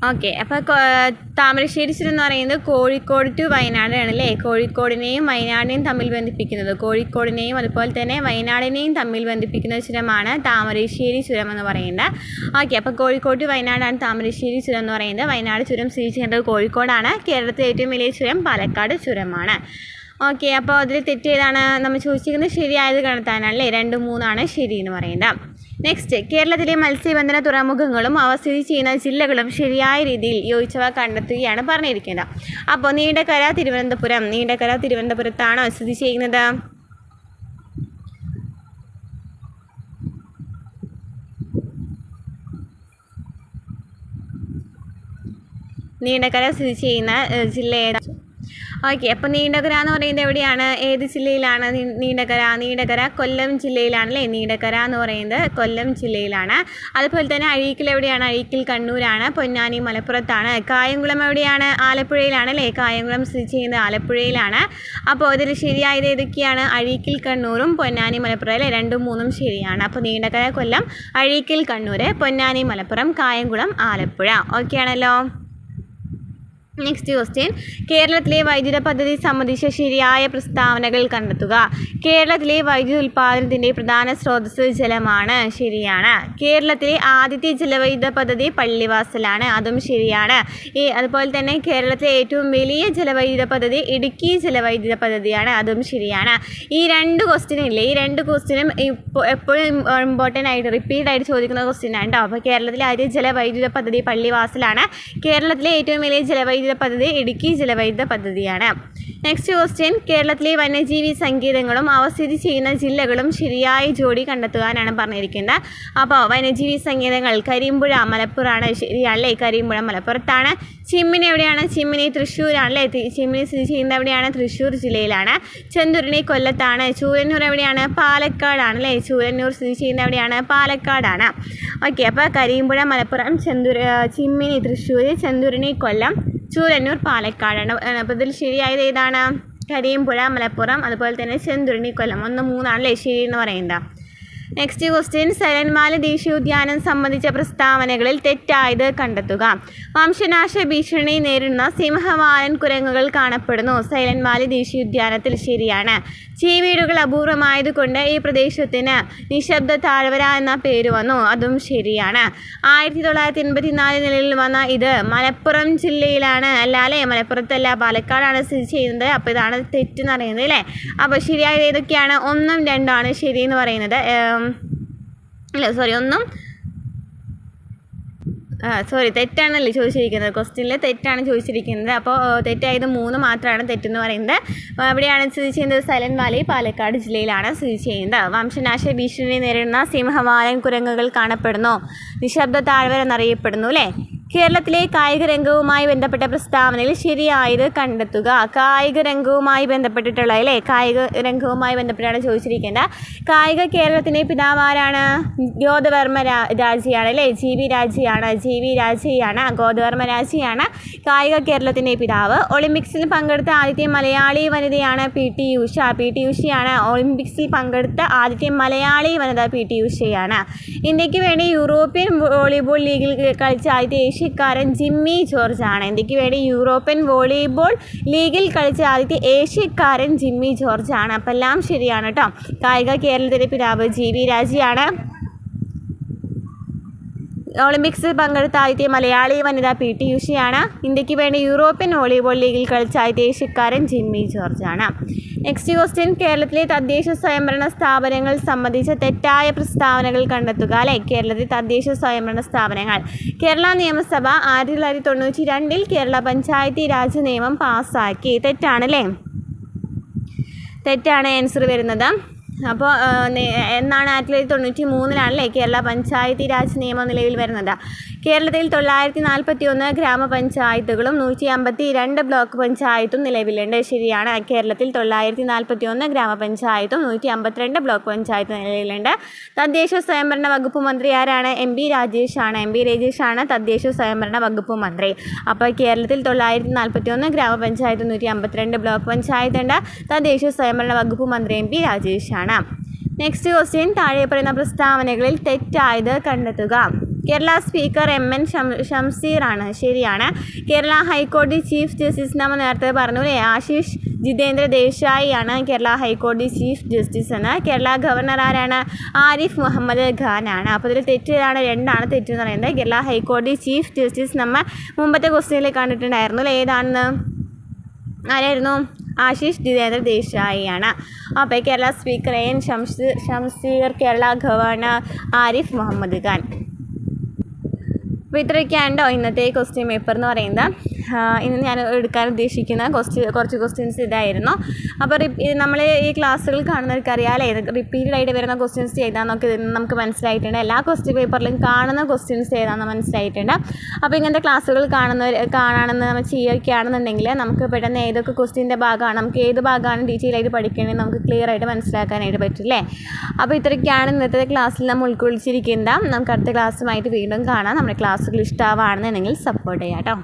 ഓക്കെ. അപ്പോൾ താമരശ്ശേരി ചുരം എന്ന് പറയുന്നത് കോഴിക്കോട് ടു വയനാടാണ് അല്ലേ? കോഴിക്കോടിനെയും വയനാടിനെയും തമ്മിൽ ബന്ധിപ്പിക്കുന്നത്. കോഴിക്കോടിനെയും അതുപോലെ തന്നെ വയനാടിനെയും തമ്മിൽ ബന്ധിപ്പിക്കുന്ന ചുരമാണ് താമരശ്ശേരി ചുരം എന്ന് പറയുന്നത്. ഓക്കെ. അപ്പോൾ കോഴിക്കോട് ടു വയനാടാണ് താമരശ്ശേരി ചുരം എന്ന് പറയുന്നത്. വയനാട് ചുരം സ്ഥിതി ചെയ്യുന്നത് കോഴിക്കോടാണ്. കേരളത്തിലെ ഏറ്റവും വലിയ ചുരം പാലക്കാട് ചുരമാണ്. ഓക്കെ. അപ്പോൾ അതിൽ തെറ്റ് ഏതാണ്? നമ്മൾ ചോദിച്ചിരിക്കുന്നത് ശരിയായത് കണ്ടെത്താനാണല്ലേ? 2, 3 ശരി എന്ന് പറയുന്നത്. നെക്സ്റ്റ്, കേരളത്തിലെ മത്സ്യബന്ധന തുറമുഖങ്ങളും അവ സ്ഥിതി ചെയ്യുന്ന ജില്ലകളും ശരിയായ രീതിയിൽ യോജിച്ചവ കണ്ടെത്തുകയാണ് പറഞ്ഞിരിക്കുന്നത്. അപ്പോൾ നീണ്ടകര തിരുവനന്തപുരത്താണോ സ്ഥിതി ചെയ്യുന്നത്? നീണ്ടകര സ്ഥിതി ചെയ്യുന്ന ജില്ല ഏതാണ്? ഓക്കെ. അപ്പോൾ നീണ്ടകര എന്ന് പറയുന്നത് എവിടെയാണ്? ഏത് ജില്ലയിലാണ് നീണ്ടകര? കൊല്ലം ജില്ലയിലാണല്ലേ? നീണ്ടകര എന്ന് പറയുന്നത് കൊല്ലം ജില്ലയിലാണ്. അതുപോലെ തന്നെ അഴീക്കൽ എവിടെയാണ്? അഴീക്കൽ കണ്ണൂരാണ്. പൊന്നാനി മലപ്പുറത്താണ്. കായംകുളം എവിടെയാണ്? ആലപ്പുഴയിലാണല്ലേ? കായംകുളം സ്ഥിതി ചെയ്യുന്നത് ആലപ്പുഴയിലാണ്. അപ്പോൾ ഇതിൽ ശരിയായത് ഏതൊക്കെയാണ്? അഴീക്കൽ കണ്ണൂരും പൊന്നാനി മലപ്പുറം അല്ലേ? 2, 3 ശരിയാണ്. അപ്പോൾ നീണ്ടകര കൊല്ലം, അഴീക്കൽ കണ്ണൂർ, പൊന്നാനി മലപ്പുറം, കായംകുളം ആലപ്പുഴ. ഓക്കെ ആണല്ലോ? നെക്സ്റ്റ് ക്വസ്റ്റ്യൻ, കേരളത്തിലെ വൈദ്യുത പദ്ധതി സംബന്ധിച്ച ശരിയായ പ്രസ്താവനകൾ കണ്ടെത്തുക. കേരളത്തിലെ വൈദ്യുതി ഉൽപ്പാദനത്തിൻ്റെ പ്രധാന സ്രോതസ്സ് ജലമാണ്. ശരിയാണ്. കേരളത്തിലെ ആദ്യത്തെ ജലവൈദ്യുത പദ്ധതി പള്ളിവാസലാണ്. അതും ശരിയാണ്. അതുപോലെ തന്നെ കേരളത്തിലെ ഏറ്റവും വലിയ ജലവൈദ്യുത പദ്ധതി ഇടുക്കി ജലവൈദ്യുത പദ്ധതിയാണ്. അതും ശരിയാണ്. ഈ 2 ക്വസ്റ്റ്യനില്ലേ? ഈ 2 ക്വസ്റ്റ്യനും എപ്പോഴും ഇമ്പോർട്ടൻ്റ് ആയിട്ട് റിപ്പീറ്റ് ആയിട്ട് ചോദിക്കുന്ന ക്വസ്റ്റ്യനാണ് കേട്ടോ. അപ്പോൾ കേരളത്തിലെ ആദ്യ ജലവൈദ്യുത പദ്ധതി പള്ളിവാസലാണ്. കേരളത്തിലെ ഏറ്റവും വലിയ ജലവൈദ്യുത ജലവൈദ്യുത പദ്ധതി ഇടുക്കി ജലവൈദ്യുത പദ്ധതിയാണ്. നെക്സ്റ്റ് ക്വസ്റ്റ്യൻ, കേരളത്തിലെ വന്യജീവി സങ്കേതങ്ങളും അവ സ്ഥിതി ചെയ്യുന്ന ജില്ലകളും ശരിയായ ജോഡി കണ്ടെത്തുവാനാണ് പറഞ്ഞിരിക്കുന്നത്. അപ്പോൾ വന്യജീവി സങ്കേതങ്ങൾ കരിമ്പുഴ മലപ്പുറമാണ്, ശരിയാണല്ലേ? കരിമ്പുഴ മലപ്പുറത്താണ്. ചിമ്മിനി എവിടെയാണ്? ചിമ്മിനി തൃശ്ശൂരാണല്ലേ? ചിമ്മിനി സ്ഥിതി ചെയ്യുന്നത് എവിടെയാണ്? തൃശ്ശൂർ ജില്ലയിലാണ്. ചെന്തുരുണി കൊല്ലത്താണ്. ചൂരന്നൂർ എവിടെയാണ്? പാലക്കാടാണല്ലേ? ചൂരന്നൂർ സ്ഥിതി ചെയ്യുന്നത് എവിടെയാണ്? പാലക്കാടാണ്. ഓക്കെ, അപ്പോൾ കരിമ്പുഴ മലപ്പുറം, ചിമ്മിനി തൃശ്ശൂർ, ചെന്തുരുണി കൊല്ലം, ചൂരന്നൂർ പാലക്കാടാണ്. അപ്പോൾ ഇതിൽ ശരിയായത് ഏതാണ്? കരിമ്പുഴ മലപ്പുറം, അതുപോലെ തന്നെ ചെന്തുരുണി കൊല്ലം. 1, 3 ആണല്ലേ ശരി എന്ന് പറയുന്നത്. നെക്സ്റ്റ് ക്വസ്റ്റ്യൻ, സൈലന്റ് വാലി ദേശീയോദ്യാനം സംബന്ധിച്ച പ്രസ്താവനകളിൽ തെറ്റായത് കണ്ടെത്തുക. വംശനാശ ഭീഷണി നേരിടുന്ന സിംഹവാലൻ കുരങ്ങുകൾ കാണപ്പെടുന്നു സൈലന്റ് വാലി ദേശീയോദ്യാനത്തിൽ, ശരിയാണ്. ചീവീടുകൾ അപൂർവമായതുകൊണ്ട് ഈ പ്രദേശത്തിന് നിശബ്ദ താഴ്വര എന്ന പേര് വന്നു, അതും ശരിയാണ്. 1984 നിലയിൽ വന്ന ഇത് മലപ്പുറം ജില്ലയിലാണ്, അല്ലേ? മലപ്പുറത്തല്ല, പാലക്കാടാണ് സ്ഥിതി ചെയ്യുന്നത്. അപ്പോൾ ഇതാണ് തെറ്റെന്ന് പറയുന്നത് അല്ലേ? അപ്പോൾ ശരിയായത് ഏതൊക്കെയാണ്? 1ഉം 2ആണ് ശരി എന്ന് പറയുന്നത്. തെറ്റാണല്ലേ ചോദിച്ചിരിക്കുന്നത്. ക്വസ്റ്റ്യനിൽ തെറ്റാണ് ചോദിച്ചിരിക്കുന്നത്. അപ്പോൾ തെറ്റായത് 3 മാത്രമാണ് തെറ്റെന്ന് പറയുന്നത്. എവിടെയാണ് സ്ഥിതി ചെയ്യുന്നത്? സൈലന്റ് വാലി പാലക്കാട് ജില്ലയിലാണ് സ്ഥിതി ചെയ്യുന്നത്. വംശനാശ ഭീഷണി നേരിടുന്ന സിംഹവാലൻ കുരങ്ങുകൾ കാണപ്പെടുന്നു, നിശബ്ദ താഴ്വര എന്നറിയപ്പെടുന്നു അല്ലേ? കേരളത്തിലെ കായിക രംഗവുമായി ബന്ധപ്പെട്ട പ്രസ്താവനയിൽ ശരിയായത് കണ്ടെത്തുക. കായിക രംഗവുമായി ബന്ധപ്പെട്ടിട്ടുള്ള അല്ലേ? കായിക രംഗവുമായി ബന്ധപ്പെട്ടാണ് ചോദിച്ചിരിക്കുന്നത്. കായിക കേരളത്തിൻ്റെ പിതാവ് ആരാണ്? ഗോദവർമ്മ രാജയാണ് അല്ലേ? GV രാജയാണ്. ഗോദവർമ്മ രാജയാണ് കായിക കേരളത്തിൻ്റെ പിതാവ്. ഒളിമ്പിക്സിൽ പങ്കെടുത്ത ആദ്യത്തെ മലയാളി വനിതയാണ് PT ഉഷ. PT ഉഷയാണ് ഒളിമ്പിക്സിൽ പങ്കെടുത്ത ആദ്യത്തെ മലയാളി വനിത. PT ഉഷയാണ്. ഇന്ത്യക്ക് വേണ്ടി യൂറോപ്യൻ വോളിബോൾ ലീഗിൽ കളിച്ച ആദ്യത്തെ ഏഷ്യക്കാരൻ ജിമ്മി ജോർജ് ആണ്. ഇന്ത്യക്ക് വേണ്ടി യൂറോപ്യൻ വോളിബോൾ ലീഗിൽ കളിച്ച ആദ്യത്തെ ഏഷ്യക്കാരൻ ജിമ്മി ജോർജ് ആണ്. അപ്പം എല്ലാം ശരിയാണ് കേട്ടോ. കായിക കേരളത്തിൻ്റെ പിതാവ് GV രാജയാണ്. ഒളിമ്പിക്സിൽ പങ്കെടുത്ത ആദ്യത്തെ മലയാളി വനിത PT ഉഷയാണ്. ഇന്ത്യക്ക് വേണ്ടി യൂറോപ്യൻ വോളിബോൾ ലീഗിൽ കളിച്ച ആദ്യത്തെ ഏഷ്യക്കാരൻ ജിമ്മി ജോർജ് ആണ്. നെക്സ്റ്റ് ക്വസ്റ്റ്യൻ, കേരളത്തിലെ തദ്ദേശ സ്വയംഭരണ സ്ഥാപനങ്ങൾ സംബന്ധിച്ച തെറ്റായ പ്രസ്താവനകൾ കണ്ടെത്തുക അല്ലേ? കേരളത്തിലെ തദ്ദേശ സ്വയംഭരണ സ്ഥാപനങ്ങൾ. കേരള നിയമസഭ 1992 കേരള പഞ്ചായത്തി രാജ് നിയമം പാസ്സാക്കി. തെറ്റാണല്ലേ? തെറ്റാണ് ആൻസർ വരുന്നത്. അപ്പോൾ എന്നാണ്? 1993 കേരള പഞ്ചായത്തി രാജ് നിയമം നിലവിൽ വരുന്നത്. കേരളത്തിൽ 941 ഗ്രാമപഞ്ചായത്തുകളും 152 ബ്ലോക്ക് പഞ്ചായത്തും നിലവിലുണ്ട്, ശരിയാണ്. കേരളത്തിൽ 941 ഗ്രാമപഞ്ചായത്തും 152 ബ്ലോക്ക് പഞ്ചായത്തും നിലവിലുണ്ട്. തദ്ദേശ സ്വയംഭരണ വകുപ്പ് മന്ത്രി ആരാണ്? MB രാജേഷാണ് തദ്ദേശ സ്വയംഭരണ വകുപ്പ് മന്ത്രി. അപ്പോൾ കേരളത്തിൽ 941 ഗ്രാമപഞ്ചായത്തും 152 ബ്ലോക്ക് പഞ്ചായത്തുണ്ട്. തദ്ദേശ സ്വയംഭരണ വകുപ്പ് മന്ത്രി MB രാജേഷാണ്. നെക്സ്റ്റ് ക്വസ്റ്റ്യൻ, താഴെ പറയുന്ന പ്രസ്താവനകളിൽ തെറ്റായത് കണ്ടെത്തുക. കേരള സ്പീക്കർ MN ഷംസീർ ആണ്, ശരിയാണ്. കേരള ഹൈക്കോടതി ചീഫ് ജസ്റ്റിസ് നമ്മൾ നേരത്തെ പറഞ്ഞു അല്ലേ? ആശിഷ് ജിതേന്ദ്ര ദേശായി ആണ് കേരള ഹൈക്കോടതി ചീഫ് ജസ്റ്റിസ് എന്ന്. കേരള ഗവർണർ ആരാണ്? ആരിഫ് മുഹമ്മദ് ഖാൻ ആണ്. അപ്പോൾ ഇതിൽ തെറ്റാണ്, 2ആണ് തെറ്റെന്ന് പറയുന്നത്. കേരള ഹൈക്കോടതി ചീഫ് ജസ്റ്റിസ് നമ്മൾ മുമ്പത്തെ ക്വസ്റ്റ്യനിൽ കണ്ടിട്ടുണ്ടായിരുന്നു അല്ലേ? ഏതാണെന്ന്? ആരായിരുന്നു? ആശിഷ് ജിതേന്ദ്ര ദേശായി ആണ്. അപ്പോൾ Kerala speaker AN Shamseer, Kerala governor Arif Mohammad Khan. അപ്പോൾ ഇത്രയൊക്കെയാണോ ഇന്നത്തെ ക്വസ്റ്റ്യൻ പേപ്പർ എന്ന് പറയുന്നത്. ഇന്ന് ഞാൻ എടുക്കാൻ ഉദ്ദേശിക്കുന്ന കുറച്ച് ക്വസ്റ്റ്യൻസ് ഇതായിരുന്നു. അപ്പോൾ നമ്മൾ ഈ ക്ലാസ്സുകൾ കാണുന്നവർക്ക് അറിയാമല്ലേ, റിപ്പീറ്റഡ് ആയിട്ട് വരുന്ന ക്വസ്റ്റ്യൻസ് ഏതാണെന്നൊക്കെ നമുക്ക് മനസ്സിലായിട്ടുണ്ട്. എല്ലാ ക്വസ്റ്റ്യൻ പേപ്പറിലും കാണുന്ന ക്വസ്റ്റ്യൻസ് ഏതാണെന്ന് മനസ്സിലായിട്ടുണ്ട്. അപ്പോൾ ഇങ്ങനത്തെ ക്ലാസ്സുകൾ കാണാണെന്ന് നമ്മൾ ചെയ്യുകയാണെന്നുണ്ടെങ്കിൽ നമുക്ക് പെട്ടെന്ന് ഏതൊക്കെ ക്വസ്റ്റ്യൻ്റെ ഭാഗമാണ്, നമുക്ക് ഏത് ഭാഗമാണ് ഡീറ്റെയിൽ ആയിട്ട് പഠിക്കേണ്ടത് നമുക്ക് ക്ലിയർ ആയിട്ട് മനസ്സിലാക്കാനായിട്ട് പറ്റില്ലേ. അപ്പോൾ ഇത്രയൊക്കെയാണ് ഇന്നത്തെ ക്ലാസ്സിൽ നമ്മൾ ഉൾക്കൊള്ളിച്ചിരിക്കുന്നത്. നമുക്ക് അടുത്ത ക്ലാസ്സുമായിട്ട് വീണ്ടും കാണാം. നമ്മുടെ ക്ലാസ്സുകൾ ഇഷ്ടമാണെന്നുണ്ടെങ്കിൽ സപ്പോർട്ട് ചെയ്യാം കേട്ടോ.